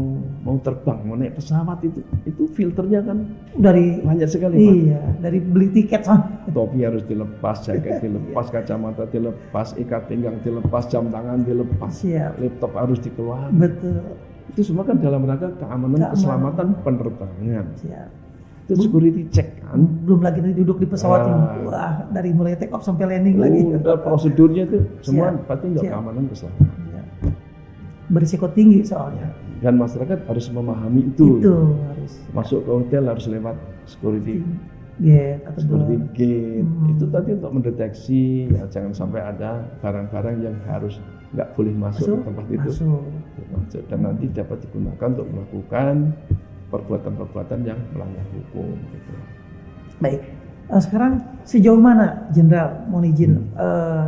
terbang, mau naik pesawat itu filternya kan Dari banyak sekali Pak. iya, dari beli tiket Topi harus dilepas, jaket dilepas, kacamata dilepas, ikat pinggang dilepas, jam tangan dilepas, Siap. laptop harus dikeluarkan. Betul. Itu semua kan dalam rangka keamanan, keselamatan penerbangan. Siap. Itu security check kan. Belum lagi nanti duduk di pesawat ini. Ah. Wah, dari mulai take off sampai landing lagi. Udah prosedurnya itu semua Siap. pasti untuk Siap. keamanan keselamatan. Iya. Berisiko tinggi soalnya. Dan masyarakat harus memahami itu. Itu harus Masuk ke hotel harus lewat security gate atau security door. gate. Hmm. Itu tadi untuk mendeteksi ya jangan sampai ada barang-barang yang harus nggak boleh masuk ke tempat itu. Masuk. Dan nanti dapat digunakan untuk melakukan perbuatan-perbuatan yang melanggar hukum. Gitu. Baik. Sekarang sejauh mana Jenderal mohon izin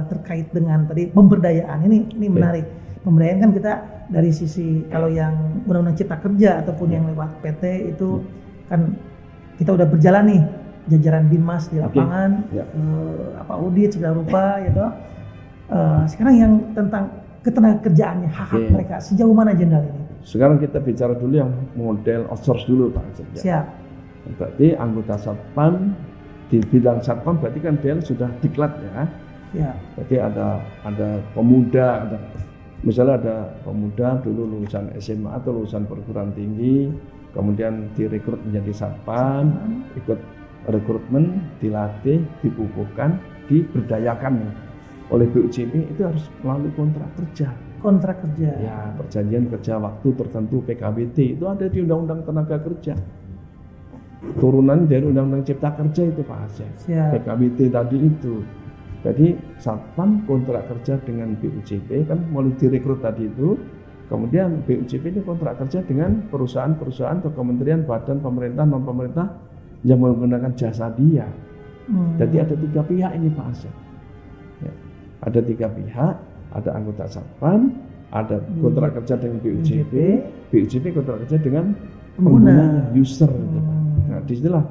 terkait dengan tadi pemberdayaan ini menarik. Pemberdayaan kan kita dari sisi kalau yang Undang-Undang Cipta Kerja ataupun yang lewat PT itu kan kita udah berjalan nih jajaran Binmas di lapangan, Ya. audit segala rupa gitu. Sekarang yang tentang ketenagakerjaannya, hak-hak Oke. mereka sejauh mana Jenderal ini? Sekarang kita bicara dulu yang model outsource dulu Pak Asep. Siap. Berarti anggota Satpam di bidang Satpam berarti kan dia sudah diklat ya. Ya. Berarti ada pemuda, misalnya ada pemuda dulu lulusan SMA atau lulusan perguruan tinggi, kemudian direkrut menjadi Satpam, ikut rekrutmen, dilatih, dikukuhkan, diberdayakan oleh BUJP itu harus melalui kontrak kerja. Kontrak kerja. Ya, perjanjian kerja waktu tertentu PKWT itu ada di Undang-Undang Tenaga Kerja. Turunan dari Undang-Undang Cipta Kerja itu Pak Asep. Siap. PKWT tadi itu. Jadi Satpam kontrak kerja dengan BUJP kan mulai direkrut tadi itu. Kemudian BUJP ini kontrak kerja dengan perusahaan-perusahaan atau kementerian, badan pemerintah, non pemerintah yang menggunakan jasa dia. Jadi ada 3 pihak ini Pak Asep. Ya. Ada 3 pihak, ada anggota Satpam, ada kontrak kerja dengan BUJP, BUJP kontrak kerja dengan penggunanya, user. Gitu, Pak. Nah, disitulah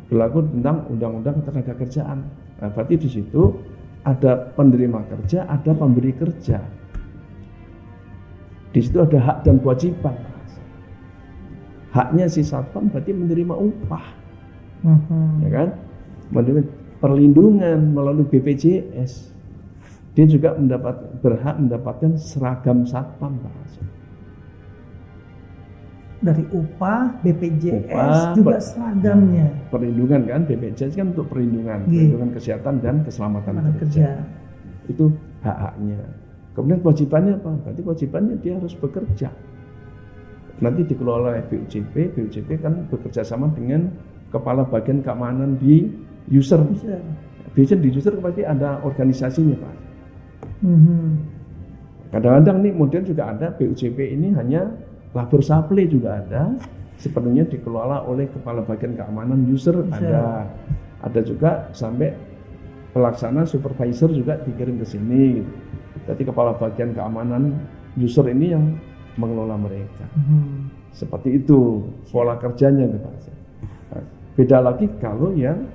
berlaku tentang Undang-Undang Ketenagakerjaan. Nah, berarti di situ ada penerima kerja, ada pemberi kerja. Di situ ada hak dan kewajiban. Haknya si Satpam berarti menerima upah, ya kan? Menerima perlindungan melalui BPJS. Dia juga berhak mendapatkan seragam Satpam, Pak. Dari upah, BPJS Upah, juga seragamnya. Perlindungan kan, BPJS kan untuk perlindungan kesehatan dan keselamatan kerja. Itu hak-haknya. Kemudian kewajibannya apa? Berarti kewajibannya dia harus bekerja. Nanti dikelola oleh BUJP, BUJP kan bekerja sama dengan kepala bagian keamanan di user. Biasanya di user pasti ada organisasinya Pak. Kadang-kadang nih model juga ada BUJP ini hanya labor supply juga ada, sepenuhnya dikelola oleh kepala bagian keamanan user ada. Ada juga sampai pelaksana supervisor juga dikirim ke sini. Jadi kepala bagian keamanan user ini yang mengelola mereka. Seperti itu pola kerjanya Pak. Nah, beda lagi kalau yang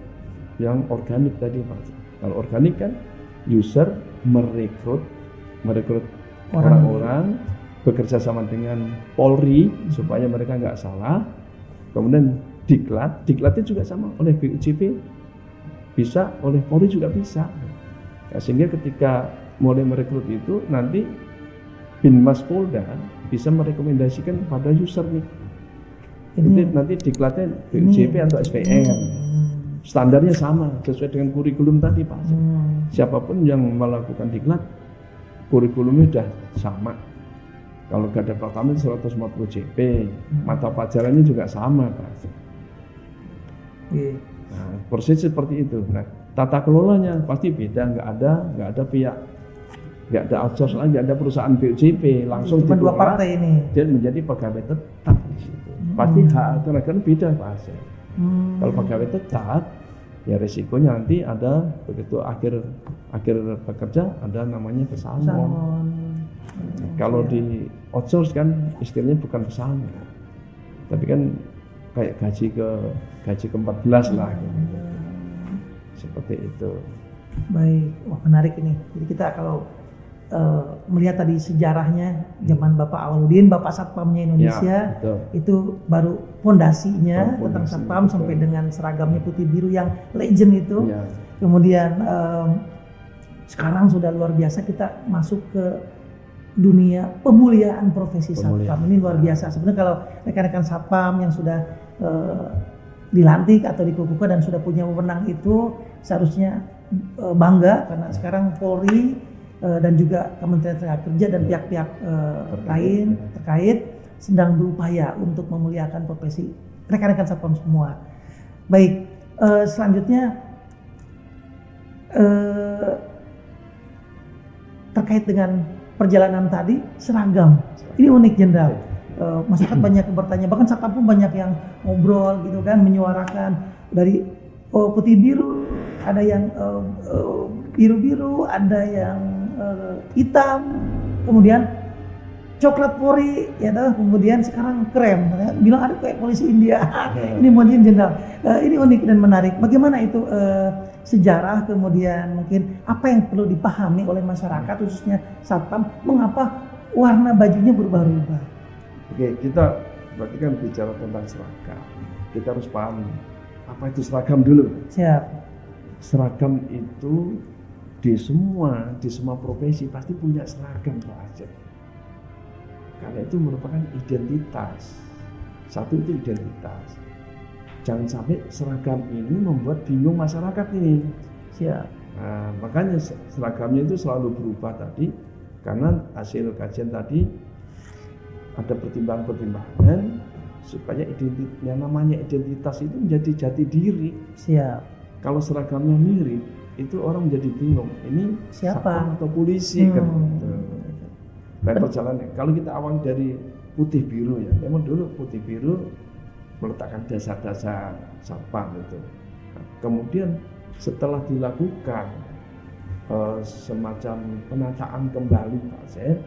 organik tadi Pak. Kalau organik kan user merekrut orang-orang bekerja sama dengan Polri supaya mereka nggak salah. Kemudian diklatnya juga sama oleh BUJP, bisa oleh Polri juga bisa. Ya, sehingga ketika mulai merekrut itu nanti Binmas Polda bisa merekomendasikan pada user nih. Jadi nanti diklatnya BUJP atau SPM. Standarnya sama sesuai dengan kurikulum tadi Pak. Siapapun yang melakukan diklat kurikulumnya sudah sama. Kalau garda pertama 150 JP, mata pelajarannya juga sama Pak. Nah, persis seperti itu. Nah, tata kelolanya pasti beda, nggak ada pihak, nggak ada outsource lagi, nggak ada perusahaan BUJP langsung cuma dua partai ini. Dia menjadi pegawai tetap di situ. Pasti hak aturan beda Pak. Kalau pegawai tetap Ya risikonya nanti ada begitu akhir bekerja ada namanya pesangon. Pesangon. Kalau di outsource kan istilahnya bukan pesangon, tapi kan kayak gaji ke-14 lah gitu. Seperti itu. Baik, wah menarik ini. Jadi kita kalau melihat tadi sejarahnya zaman Bapak Awaludin, Bapak Satpamnya Indonesia, Ya, betul. itu baru fondasinya tentang Fondasi, Satpam betul. sampai dengan seragamnya putih biru yang legend itu. Ya. Kemudian sekarang sudah luar biasa kita masuk ke dunia pemuliaan profesi Pemuliaan. Satpam. Ini luar biasa. Sebenarnya kalau rekan-rekan Satpam yang sudah dilantik atau dikukuhkan dan sudah punya wewenang itu seharusnya bangga karena sekarang Polri dan juga Kementerian Tenaga Kerja dan pihak-pihak lain terkait sedang berupaya untuk memuliakan profesi rekan-rekan Satpam semua. Baik, selanjutnya terkait dengan perjalanan tadi seragam. Ini unik Jenderal. Masyarakat banyak yang bertanya, bahkan Satpam pun banyak yang ngobrol gitu kan, menyuarakan dari putih biru, ada yang biru-biru, ada yang hitam, kemudian coklat Polri, ya toh, kemudian sekarang krem, bilang ada kayak polisi India. Ini modern Jenderal. Ini unik dan menarik. Bagaimana itu sejarah, kemudian mungkin apa yang perlu dipahami oleh masyarakat khususnya Satpam, mengapa warna bajunya berubah-ubah? Oke, kita berarti kan bicara tentang seragam. Kita harus paham apa itu seragam dulu. Siap. Seragam itu di semua profesi pasti punya seragam Pak Aceh. Karena itu merupakan identitas. Satu itu identitas. Jangan sampai seragam ini membuat bingung masyarakat ini. Siap. Nah, makanya seragamnya itu selalu berubah tadi karena hasil kajian tadi ada pertimbangan-pertimbangan supaya yang namanya identitas itu menjadi jati diri. Siap. Kalau seragamnya mirip, itu orang menjadi bingung. Ini Siapa? Satpam atau polisi kan? Gitu. Dan perjalanan. Kalau kita awal dari putih biru ya, memang dulu putih biru meletakkan dasar-dasar Satpam itu. Nah, kemudian setelah dilakukan semacam penataan kembali Pak Zed,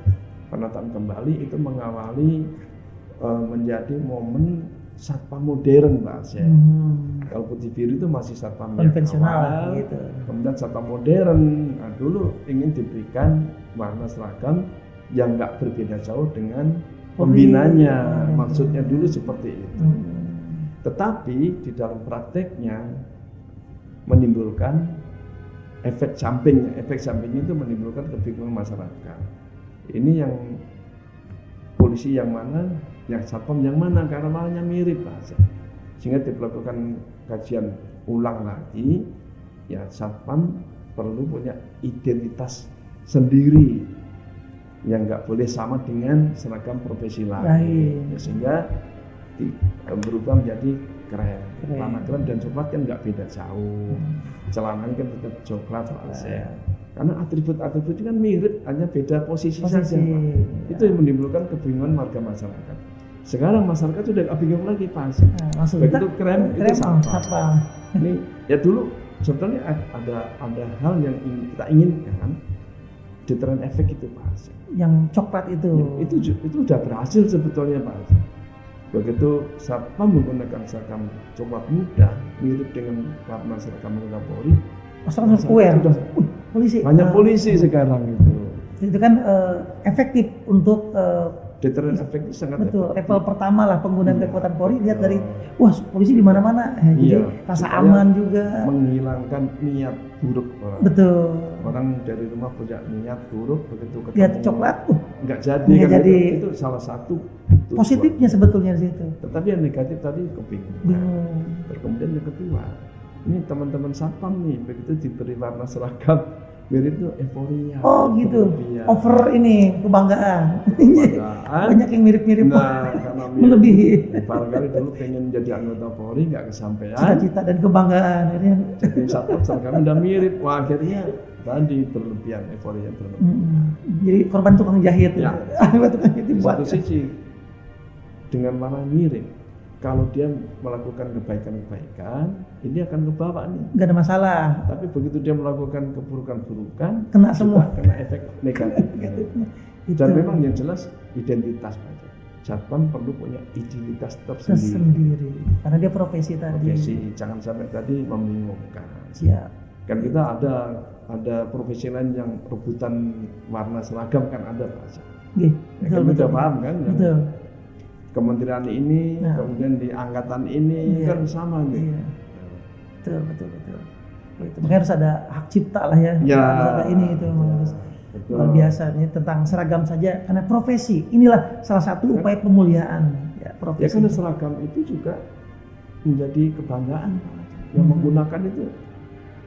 penataan kembali itu mengawali menjadi momen Satpam modern Pak Zed. Kalau putih biru itu masih Satpam yang Konvensional awal, gitu. kemudian Satpam modern. Nah, dulu ingin diberikan warna seragam yang nggak berbeda jauh dengan pembinanya. Maksudnya dulu seperti itu. Tetapi di dalam prakteknya menimbulkan efek samping. Efek sampingnya itu menimbulkan kebingungan masyarakat. Ini yang polisi yang mana, yang Satpam yang mana, karena warnanya mirip Pak. Sehingga dilakukan kajian ulang lagi, ya Satpam perlu punya identitas sendiri yang nggak boleh sama dengan seragam profesi lain. Ya, sehingga berubah menjadi keren. Warna keren dan coklat kan nggak beda jauh. Celananya kan tetap coklat Pak. Karena atribut-atribut itu kan mirip, hanya beda posisi saja Pak. Itu yang menimbulkan kebingungan warga masyarakat. Sekarang masyarakat sudah nggak bingung lagi Pak. Begitu krem itu Satpam. Ini ya dulu sebetulnya ada hal yang kita inginkan, deteran efek itu Pak. Yang coklat itu. Itu sudah berhasil sebetulnya Pak. Begitu Satpam menggunakan seragam coklat muda mirip dengan warna seragam anggota Polri, masyarakat aware. Polisi. Banyak polisi sekarang itu. Itu kan efektif untuk deteran efek itu sangat betul. efektif. Level pertama lah penggunaan kekuatan Polri, lihat dari wah polisi di mana-mana. Jadi rasa aman juga. Menghilangkan niat buruk orang. Betul. Orang dari rumah punya niat buruk, begitu ketemu lihat coklat, nggak jadi nggak kan jadi. Itu salah satu tujuan. Positifnya sebetulnya di situ. Tetapi yang negatif tadi kebingungan. Bingung. Terus kemudian yang kedua, ini teman-teman Satpam nih begitu diberi warna seragam mirip itu euforia. Oh gitu. Berlebihan. Over ini kebanggaan. Banyak yang mirip-mirip. Nah, karena melebihi. barangkali dulu pengen jadi anggota Polri nggak kesampaian. Cita-cita dan kebanggaan. Akhirnya. Jadi Satpam seragam udah mirip. Wah akhirnya tadi berlebihan, euforia berlebihan. Jadi korban tukang jahit. Ya. Tukang jahit Di dibuat. satu sisi dengan warna mirip kalau dia melakukan kebaikan-kebaikan, ini akan kebawa nih. Nggak ada masalah. Tapi begitu dia melakukan keburukan-keburukan, Kena juga semua. kena efek negatifnya. Itu Dan memang yang jelas identitas Pak. Satpam perlu punya identitas tersendiri. tersendiri. Karena dia profesi tadi. Profesi, jangan sampai tadi membingungkan. Siap. Kan kita ada profesi lain yang rebutan warna seragam kan ada Pak. Oke, Ya, kan udah paham kan? Yang Betul. kementerian ini, Nah. kemudian di angkatan ini Iya. kan sama nih. Iya. Betul. Oh, itu makanya harus ada hak cipta lah ya. Ya. Harus ada ini itu harus Betul. luar biasa ini tentang seragam saja karena profesi. Inilah salah satu upaya pemuliaan ya Ya profesi. karena seragam itu juga menjadi kebanggaan. Yang menggunakan itu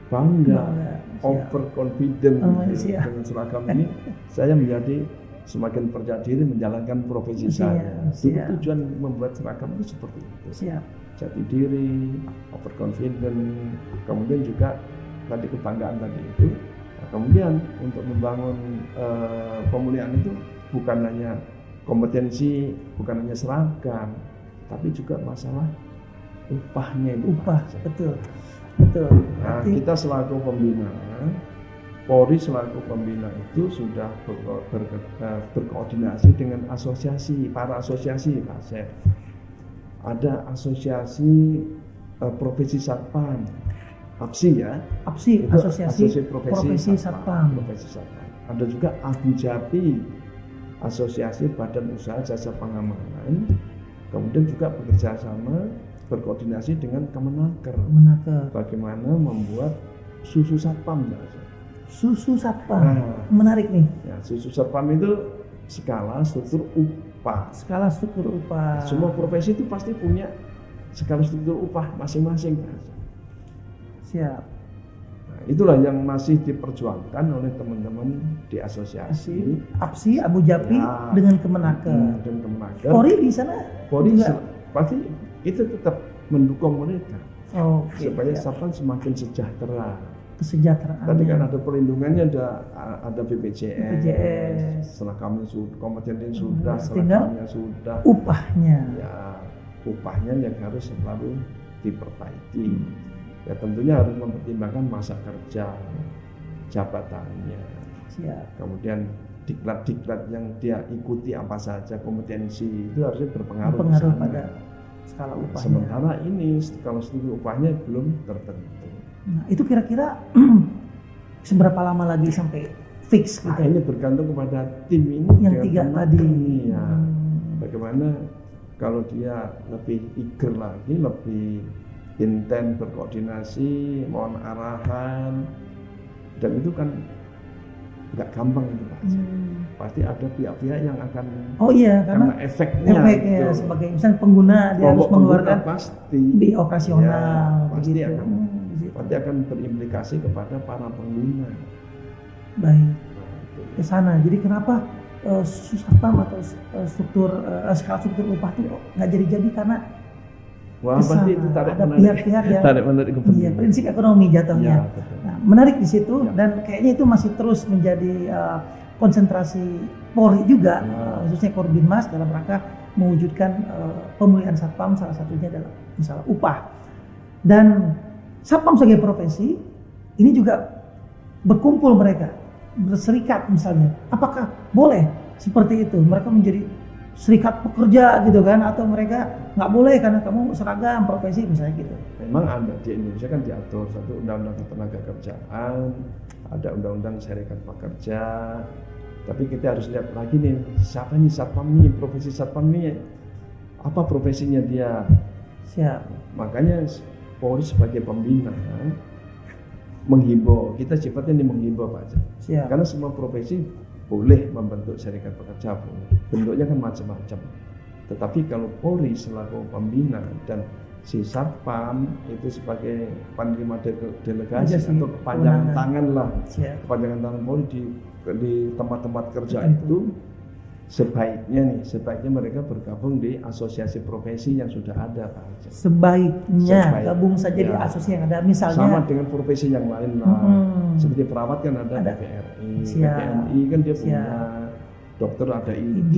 bangga, Siap. overconfident Siap. dengan seragam ini. Saya menjadi semakin percaya diri menjalankan profesi Siap, saya. siap. Tujuan membuat seragam itu seperti itu. Siap. Jati diri, overconfident, kemudian juga tadi kebanggaan tadi itu. Nah, kemudian untuk membangun pemulihan itu bukan hanya kompetensi, bukan hanya seragam, tapi juga masalah upahnya itu. Upah, Pak. betul. Nah, Berarti- kita selaku pembina, Polri selaku pembina itu sudah berkoordinasi dengan para asosiasi, Pak Sep. Ada asosiasi profesi satpam, APSI ya. APSI, Itu Asosiasi Profesi Satpam. Profesi Satpam. Ada juga Abu Japi, Asosiasi Badan Usaha Jasa Pengamanan. Kemudian juga bekerja sama, berkoordinasi dengan Kemenaker. Menaker. Bagaimana membuat susu satpam, Pak. Susu satpam. Nah. Menarik nih. Ya, susu satpam itu skala struktur upah. Skala struktur upah. Semua profesi itu pasti punya skala struktur upah masing-masing. Siap. Nah, itulah yang masih diperjuangkan oleh teman-teman di asosiasi. APSI, Abu Japi Ya. dengan Kemenaker. Dan Kemenaker. Polri di sana Polri juga. pasti itu tetap mendukung mereka Oke. supaya siap. satpam semakin sejahtera. Kesejahteraan. Tadi kan ada perlindungannya, ada BPJS, BPJS. seragamnya sudah, kompetensi sudah, Tinggal seragamnya sudah. upahnya. Ya, upahnya yang harus selalu diperbaiki. Ya tentunya harus mempertimbangkan masa kerja, jabatannya, Siap. kemudian diklat-diklat yang dia ikuti apa saja, kompetensi itu harusnya berpengaruh ke Pengaruh sana. pada skala upahnya. Sementara ini kalau struktur upahnya belum tertentu. Nah, itu kira-kira seberapa lama lagi sampai fix Nah, gitu? ini bergantung kepada tim ini Yang tiga dengan tadi. Kemenaker, ya. Hmm. Bagaimana kalau dia lebih eager lagi, lebih intens berkoordinasi, mohon arahan, dan itu kan nggak gampang itu Pak. Pasti ada pihak-pihak yang akan Oh iya, karena efeknya efeknya gitu. sebagai misalnya pengguna dia harus Kelompok pengguna mengeluarkan pasti di operasional ya, pasti begitu. akan Di situ. pasti akan berimplikasi kepada para pengguna. Baik. Nah, itu. Ke sana. Jadi kenapa satpam atau skala struktur upah itu kok nggak jadi-jadi karena Wah, ke pasti sana itu tarik ada menarik, pihak-pihak yang tarik menarik iya, kepentingan. prinsip ekonomi jatuhnya. Ya, betul. Nah, menarik di situ Ya. dan kayaknya itu masih terus menjadi konsentrasi Polri juga, Ya. khususnya Korbinmas dalam rangka mewujudkan pemulihan satpam, salah satunya adalah misalnya upah. Dan satpam sebagai profesi ini juga berkumpul mereka, berserikat misalnya. Apakah boleh seperti itu? Mereka menjadi serikat pekerja gitu kan, atau mereka nggak boleh karena kamu seragam profesi misalnya gitu. Memang ada di Indonesia kan diatur satu undang-undang ketenaga kerjaan, ada undang-undang serikat pekerja. Tapi kita harus lihat lagi nih, siapa nih satpam nih, profesi satpam nih, apa profesinya dia. Siap. Makanya Polri sebagai pembina menghimbau, kita sifatnya ini menghimbau Pak. Siap. Karena semua profesi boleh membentuk serikat pekerja, bentuknya kan macam-macam. Tetapi kalau Polri selaku pembina dan si satpam itu sebagai penerima delegasi Delegasi, atau kepanjangan kewenangan. tangan lah, Siap. kepanjangan tangan Polri di tempat-tempat kerja Betul. itu sebaiknya mereka bergabung di asosiasi profesi yang sudah ada Pak. Sebaiknya gabung saja di Ya. asosiasi yang ada, misalnya Sama dengan profesi yang lain lah. Seperti perawat kan ada Ada. PPRI, Siap. PPNI kan dia punya, Siap. dokter ada ID. ID,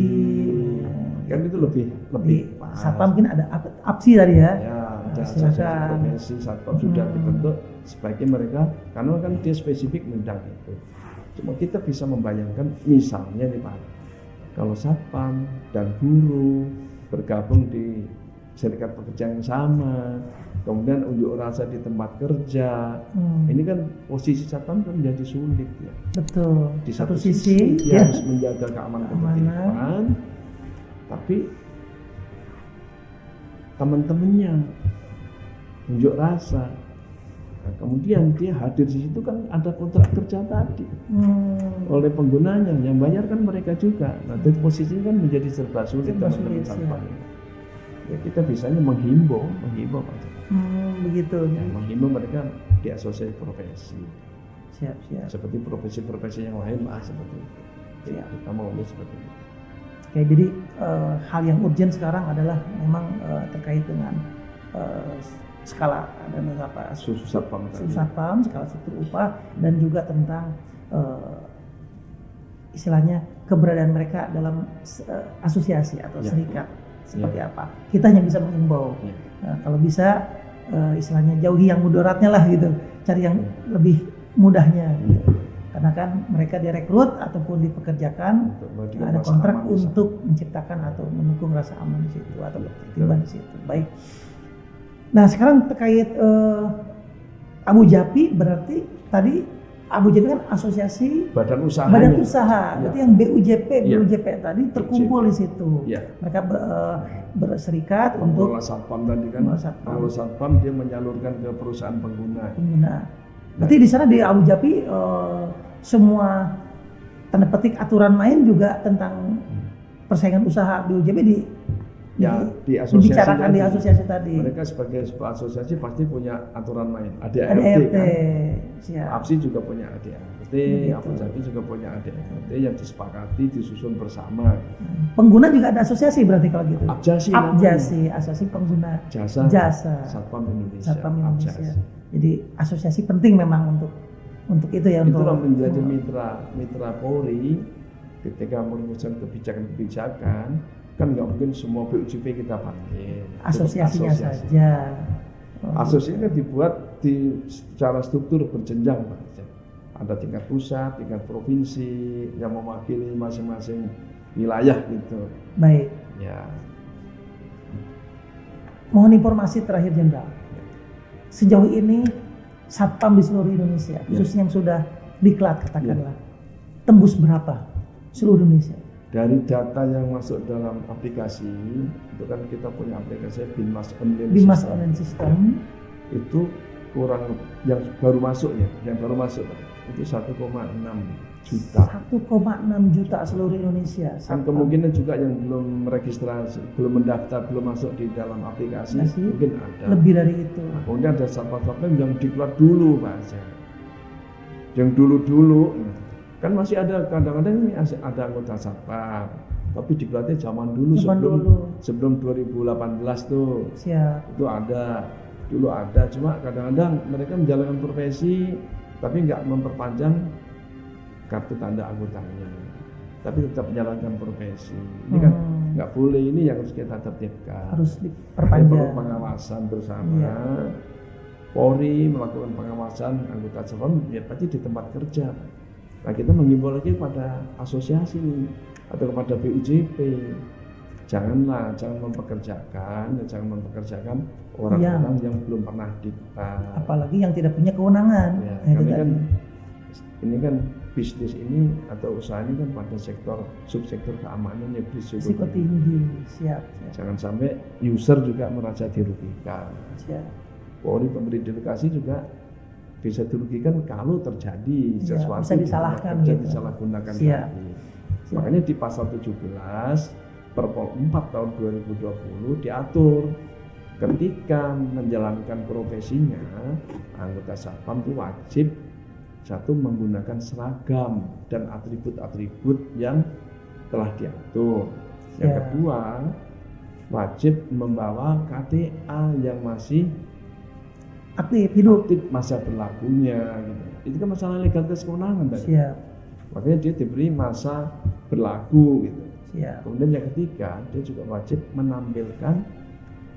Kan itu lebih Di pas. satpam mungkin ada APSI tadi ya. Ya, ada silakan. asosiasi profesi satpam sudah dibentuk, sebaiknya mereka, karena kan dia spesifik bidang itu. Cuma kita bisa membayangkan misalnya nih Pak, kalau satpam dan guru bergabung di serikat pekerja yang sama, kemudian unjuk rasa di tempat kerja, ini kan posisi satpam kan menjadi sulit ya. Betul. Di Satu satu sisi dia harus menjaga keamanan ketertiban, tapi teman-temannya unjuk rasa. Nah, kemudian dia hadir di situ kan ada kontrak kerja tadi oleh penggunanya, yang bayar kan mereka juga. Nah, jadi posisinya kan menjadi serba sulit teman-teman satpam. Ya kita bisanya menghimbau Pak. Begitu. Ya, menghimbau mereka di asosiasi profesi. Siap. Seperti profesi-profesi yang lain lah seperti itu. Ya, kita maunya seperti itu. Oke, jadi hal yang urgent sekarang adalah memang terkait dengan skala dan apa satpam, skala struktur upah, dan juga tentang istilahnya keberadaan mereka dalam asosiasi atau serikat seperti apa. Kita hanya bisa mengimbau. Kalau bisa istilahnya jauhi yang mudaratnya lah gitu, cari yang lebih mudahnya. Karena kan mereka direkrut ataupun dipekerjakan, ada kontrak untuk menciptakan atau mendukung rasa aman di situ atau ketertiban di situ. Baik. Nah sekarang terkait Abu Japi, berarti tadi Abu Japi kan asosiasi badan usaha. Berarti yang BUJP tadi terkumpul di situ. Mereka berserikat untuk mengelola satpam tadi kan. Kalau satpam dia menyalurkan ke perusahaan pengguna. Berarti di sana di Abu Japi semua tanda petik aturan main juga tentang persaingan usaha BUJP dibicarakan di asosiasi tadi. Mereka sebagai sebuah asosiasi pasti punya aturan main. ADART kan. APSI juga punya ADART, Abu Japi juga punya ADART yang disepakati, disusun bersama. Pengguna juga ada asosiasi berarti kalau gitu. APJASI, asosiasi pengguna jasa Satpam Indonesia. Jadi asosiasi penting memang untuk itu ya. Itulah menjadi mitra Polri ketika merumuskan kebijakan. Kan nggak mungkin semua BUJP kita pakai. Asosiasinya saja. Asosiasi kan dibuat secara struktur berjenjang Pak. Ada tingkat pusat, tingkat provinsi yang mewakili masing-masing wilayah gitu. Baik. Ya. Mohon informasi terakhir Jenderal. Sejauh ini satpam di seluruh Indonesia, khususnya yang sudah diklat katakanlah, tembus berapa seluruh Indonesia? Dari data yang masuk dalam aplikasi, itu kan kita punya aplikasi Binmas Online System. Itu kurang yang baru masuk itu 1,6 juta. 1,6 juta seluruh Indonesia. Kan kemungkinan juga yang belum registrasi, belum mendaftar, belum masuk di dalam aplikasi, mungkin ada. Lebih dari itu. Nah, kemudian ada satpam yang diklat dulu Pak. Yang dulu kan masih ada, kadang-kadang ini ada anggota satpam, tapi diklatnya zaman dulu sebelum 2018 tuh. Siap. Itu dulu ada, cuma kadang-kadang mereka menjalankan profesi tapi nggak memperpanjang kartu tanda anggotanya, tapi tetap menjalankan profesi. Ini kan nggak boleh, ini yang harus kita tertibkan. Harus diperpanjang. Pengawasan bersama. Polri melakukan pengawasan anggota satpam ya pasti di tempat kerja. Nah kita mengimbau lagi pada asosiasi atau kepada BUJP, jangan mempekerjakan orang-orang yang belum pernah diklat, apalagi yang tidak punya kewenangan. Ini kan bisnis ini atau usaha ini kan pada subsektor keamanan yang berisiko tinggi. Siap. Jangan sampai user juga merasa dirugikan. Polri pemberi delegasi juga bisa dirugikan kalau terjadi sesuatu bisa disalahkan disalahgunakan tadi. Makanya di pasal 17 Perpol 4 tahun 2020 diatur ketika menjalankan profesinya anggota satpam itu wajib menggunakan seragam dan atribut-atribut yang telah diatur. Yang kedua, wajib membawa KTA yang masih aktif masa berlakunya gitu. Itu kan masalah legalitas kewenangan tadi. Makanya dia diberi masa berlaku gitu. Ya. Kemudian yang ketiga, dia juga wajib menampilkan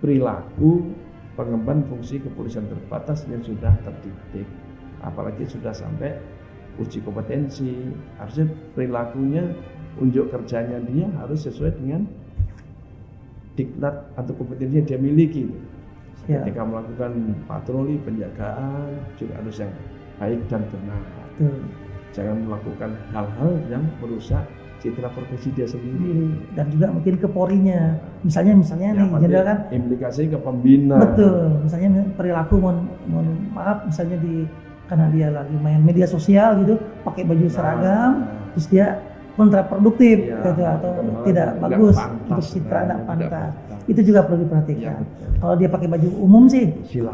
perilaku pengemban fungsi kepolisian terbatas yang sudah terdidik, apalagi sudah sampai uji kompetensi. Harusnya perilakunya, unjuk kerjanya dia harus sesuai dengan diklat atau kompetensi yang dia miliki. Ya. Ketika melakukan patroli, penjagaan juga harus yang baik dan benar. Betul. Jangan melakukan hal-hal yang merusak citra profesi dia sendiri. Dan juga mungkin ke Polri-nya. Misalnya Ya, nih jenderal kan implikasi ke pembina. betul. Misalnya perilaku mohon maaf misalnya karena dia lagi main media sosial gitu, pakai baju seragam, terus dia kontraproduktif Ya, gitu, atau malah tidak nggak bagus pantas, untuk citra, tidak tidak pantas. pantas. Itu juga perlu Ya, diperhatikan. betul. Kalau dia pakai baju umum sih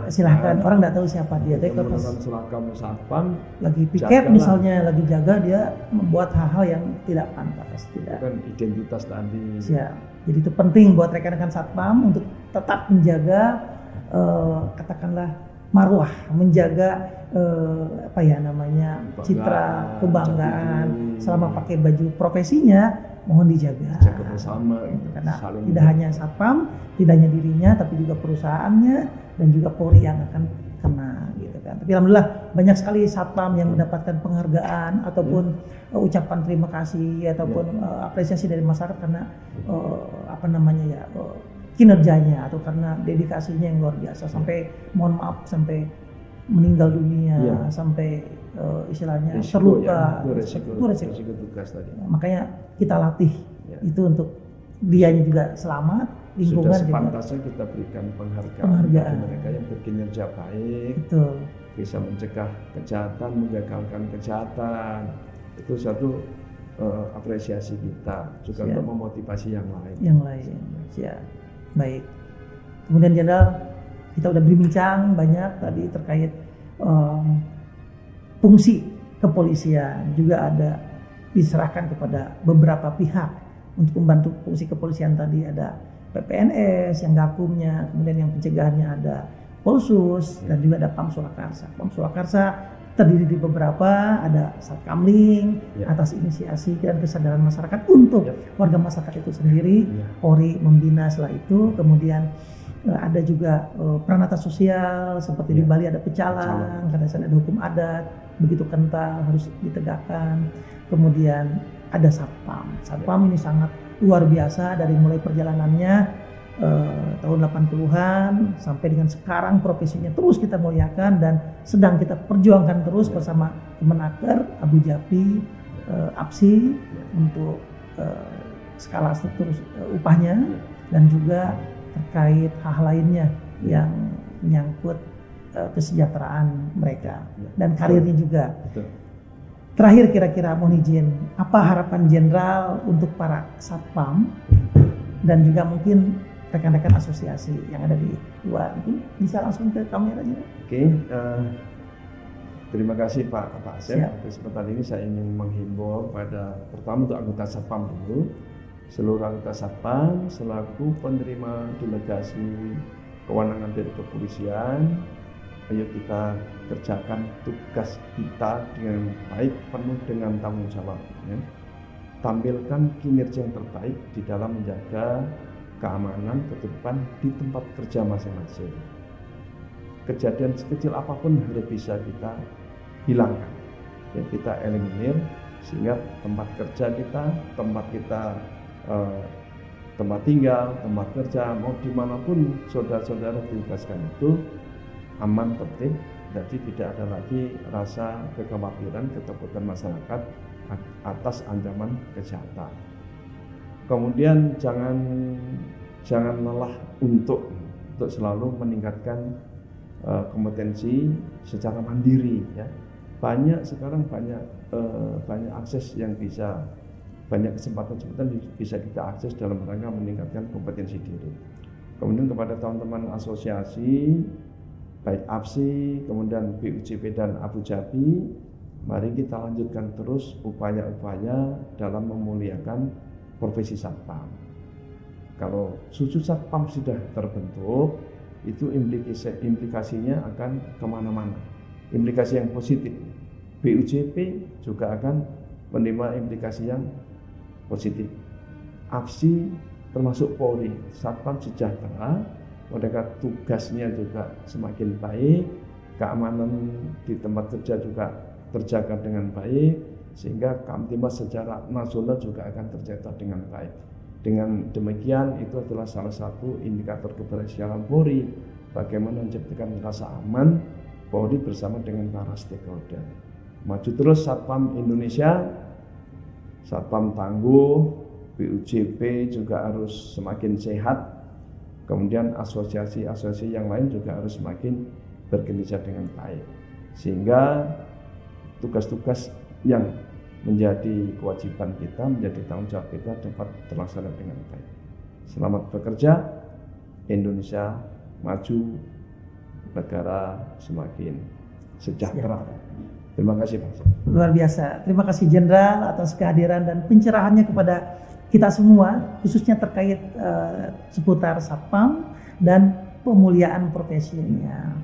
silahkan, orang nggak tahu siapa dia. Tapi kalau pas Menggunakan seragam satpam lagi piket jagalah. misalnya, lagi jaga, dia membuat hal-hal yang tidak pantas, itu tidak kan identitas tadi. siap. Jadi itu penting buat rekan-rekan satpam untuk tetap menjaga katakanlah marwah, menjaga apa ya namanya, citra kebanggaan. jati diri. Selama pakai baju profesinya mohon dijaga. Jaga bersama gitu. Karena Saling tidak hanya satpam, tidak hanya dirinya, tapi juga perusahaannya dan juga Polri yang akan kena gitu kan. Tapi alhamdulillah banyak sekali satpam yang mendapatkan penghargaan ataupun ucapan terima kasih ataupun apresiasi dari masyarakat karena apa namanya ya, kinerjanya atau karena dedikasinya yang luar biasa, sampai mohon maaf sampai meninggal dunia, Ya. sampai istilahnya Risiko, terluka. ya, Itu resiko. resiko tugas tadi. Makanya kita latih Ya. itu untuk dianya juga selamat, Sudah lingkungan juga. sepantasnya kita berikan penghargaan Penghargaan. bagi mereka yang berkinerja baik, Betul. bisa mencegah kejahatan, menggagalkan kejahatan. Itu satu apresiasi kita juga Siap. untuk memotivasi yang lain. Yang lain. Ya. Baik. Kemudian Jenderal, kita udah berbincang banyak tadi terkait fungsi kepolisian, juga ada diserahkan kepada beberapa pihak untuk membantu fungsi kepolisian. Tadi ada PPNS yang gakumnya, kemudian yang pencegahannya ada Polsus, dan juga ada Pam Surakarsa. Pam Surakarsa terdiri di beberapa, ada Satkamling Ya. atas inisiasi dan kesadaran masyarakat untuk Ya. warga masyarakat itu sendiri. Ya. Polri membina setelah itu, kemudian ada juga peranata sosial seperti di Ya. Bali ada pecalang, karena sana ada hukum adat begitu kental harus ditegakkan. Kemudian ada satpam. Satpam ini sangat luar biasa dari mulai perjalanannya tahun 80-an sampai dengan sekarang, profesinya terus kita muliakan dan sedang kita perjuangkan terus bersama Kemenaker, Abu Japi, APSI untuk skala struktur upahnya dan juga terkait hal lainnya yang menyangkut kesejahteraan mereka dan karirnya juga. Betul. Terakhir kira-kira mohon izin, apa harapan Jenderal untuk para satpam dan juga mungkin rekan-rekan asosiasi yang ada di luar? Mungkin bisa langsung ke kameranya. Oke, terima kasih Pak Asep. Siap. Kesempatan ini saya ingin menghimbau pada pertama untuk anggota satpam dulu, seluruh anggota satpam selaku penerima delegasi kewenangan dari kepolisian. Ayo kita kerjakan tugas kita dengan baik, penuh dengan tanggung jawab. Ya. Tampilkan kinerja yang terbaik di dalam menjaga keamanan, ketertiban di tempat kerja masing-masing. Kejadian sekecil apapun harus bisa kita hilangkan, ya, kita eliminir sehingga tempat kerja kita, tempat tinggal, tempat kerja, mau dimanapun saudara-saudara ditugaskan itu aman, tertib, jadi tidak ada lagi rasa kekhawatiran, ketakutan masyarakat atas ancaman kejahatan. Kemudian jangan lelah untuk selalu meningkatkan kompetensi secara mandiri, ya. Sekarang banyak akses yang bisa, banyak kesempatan bisa kita akses dalam rangka meningkatkan kompetensi diri. Kemudian kepada teman-teman asosiasi baik APSI, kemudian BUJP dan Abu Jabi, mari kita lanjutkan terus upaya-upaya dalam memuliakan profesi satpam. Kalau susu satpam sudah terbentuk, itu implikasinya akan kemana-mana, implikasi yang positif. BUJP juga akan menerima implikasi yang positif. APSI termasuk Polri, Satpam Sejahtera, mereka tugasnya juga semakin baik, keamanan di tempat kerja juga terjaga dengan baik, sehingga Kamtibmas secara nasional juga akan tercatat dengan baik. Dengan demikian itu adalah salah satu indikator keberhasilan Polri, bagaimana menciptakan rasa aman Polri bersama dengan para stakeholder. Maju terus Satpam Indonesia, Satpam tangguh, BUJP juga harus semakin sehat, kemudian asosiasi-asosiasi yang lain juga harus semakin bekerja dengan baik, sehingga tugas-tugas yang menjadi kewajiban kita, menjadi tanggung jawab kita dapat terlaksana dengan baik. Selamat bekerja, Indonesia maju, negara semakin sejahtera. Terima kasih Pak. Luar biasa. Terima kasih Jenderal atas kehadiran dan pencerahannya kepada kita semua, khususnya terkait seputar Satpam dan pemuliaan profesinya.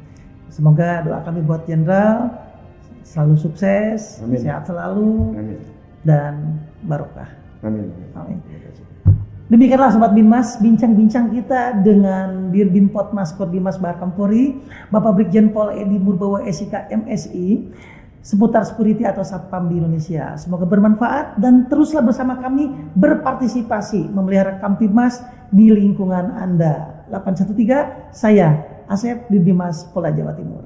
Semoga doa kami buat Jenderal selalu sukses, Amin. sehat selalu, Amin. dan barokah. Amin. Amin. Demikianlah Sobat Binmas, bincang-bincang kita dengan Dirbin Potmas Korbinmas Baharkam Polri, Bapak Brigjen Pol Edi Murbawa SIK MSI, seputar security atau Satpam di Indonesia. Semoga bermanfaat dan teruslah bersama kami berpartisipasi memelihara Kamtibmas di lingkungan Anda. 813, saya Asep Dirbin Mas Polda Jawa Timur.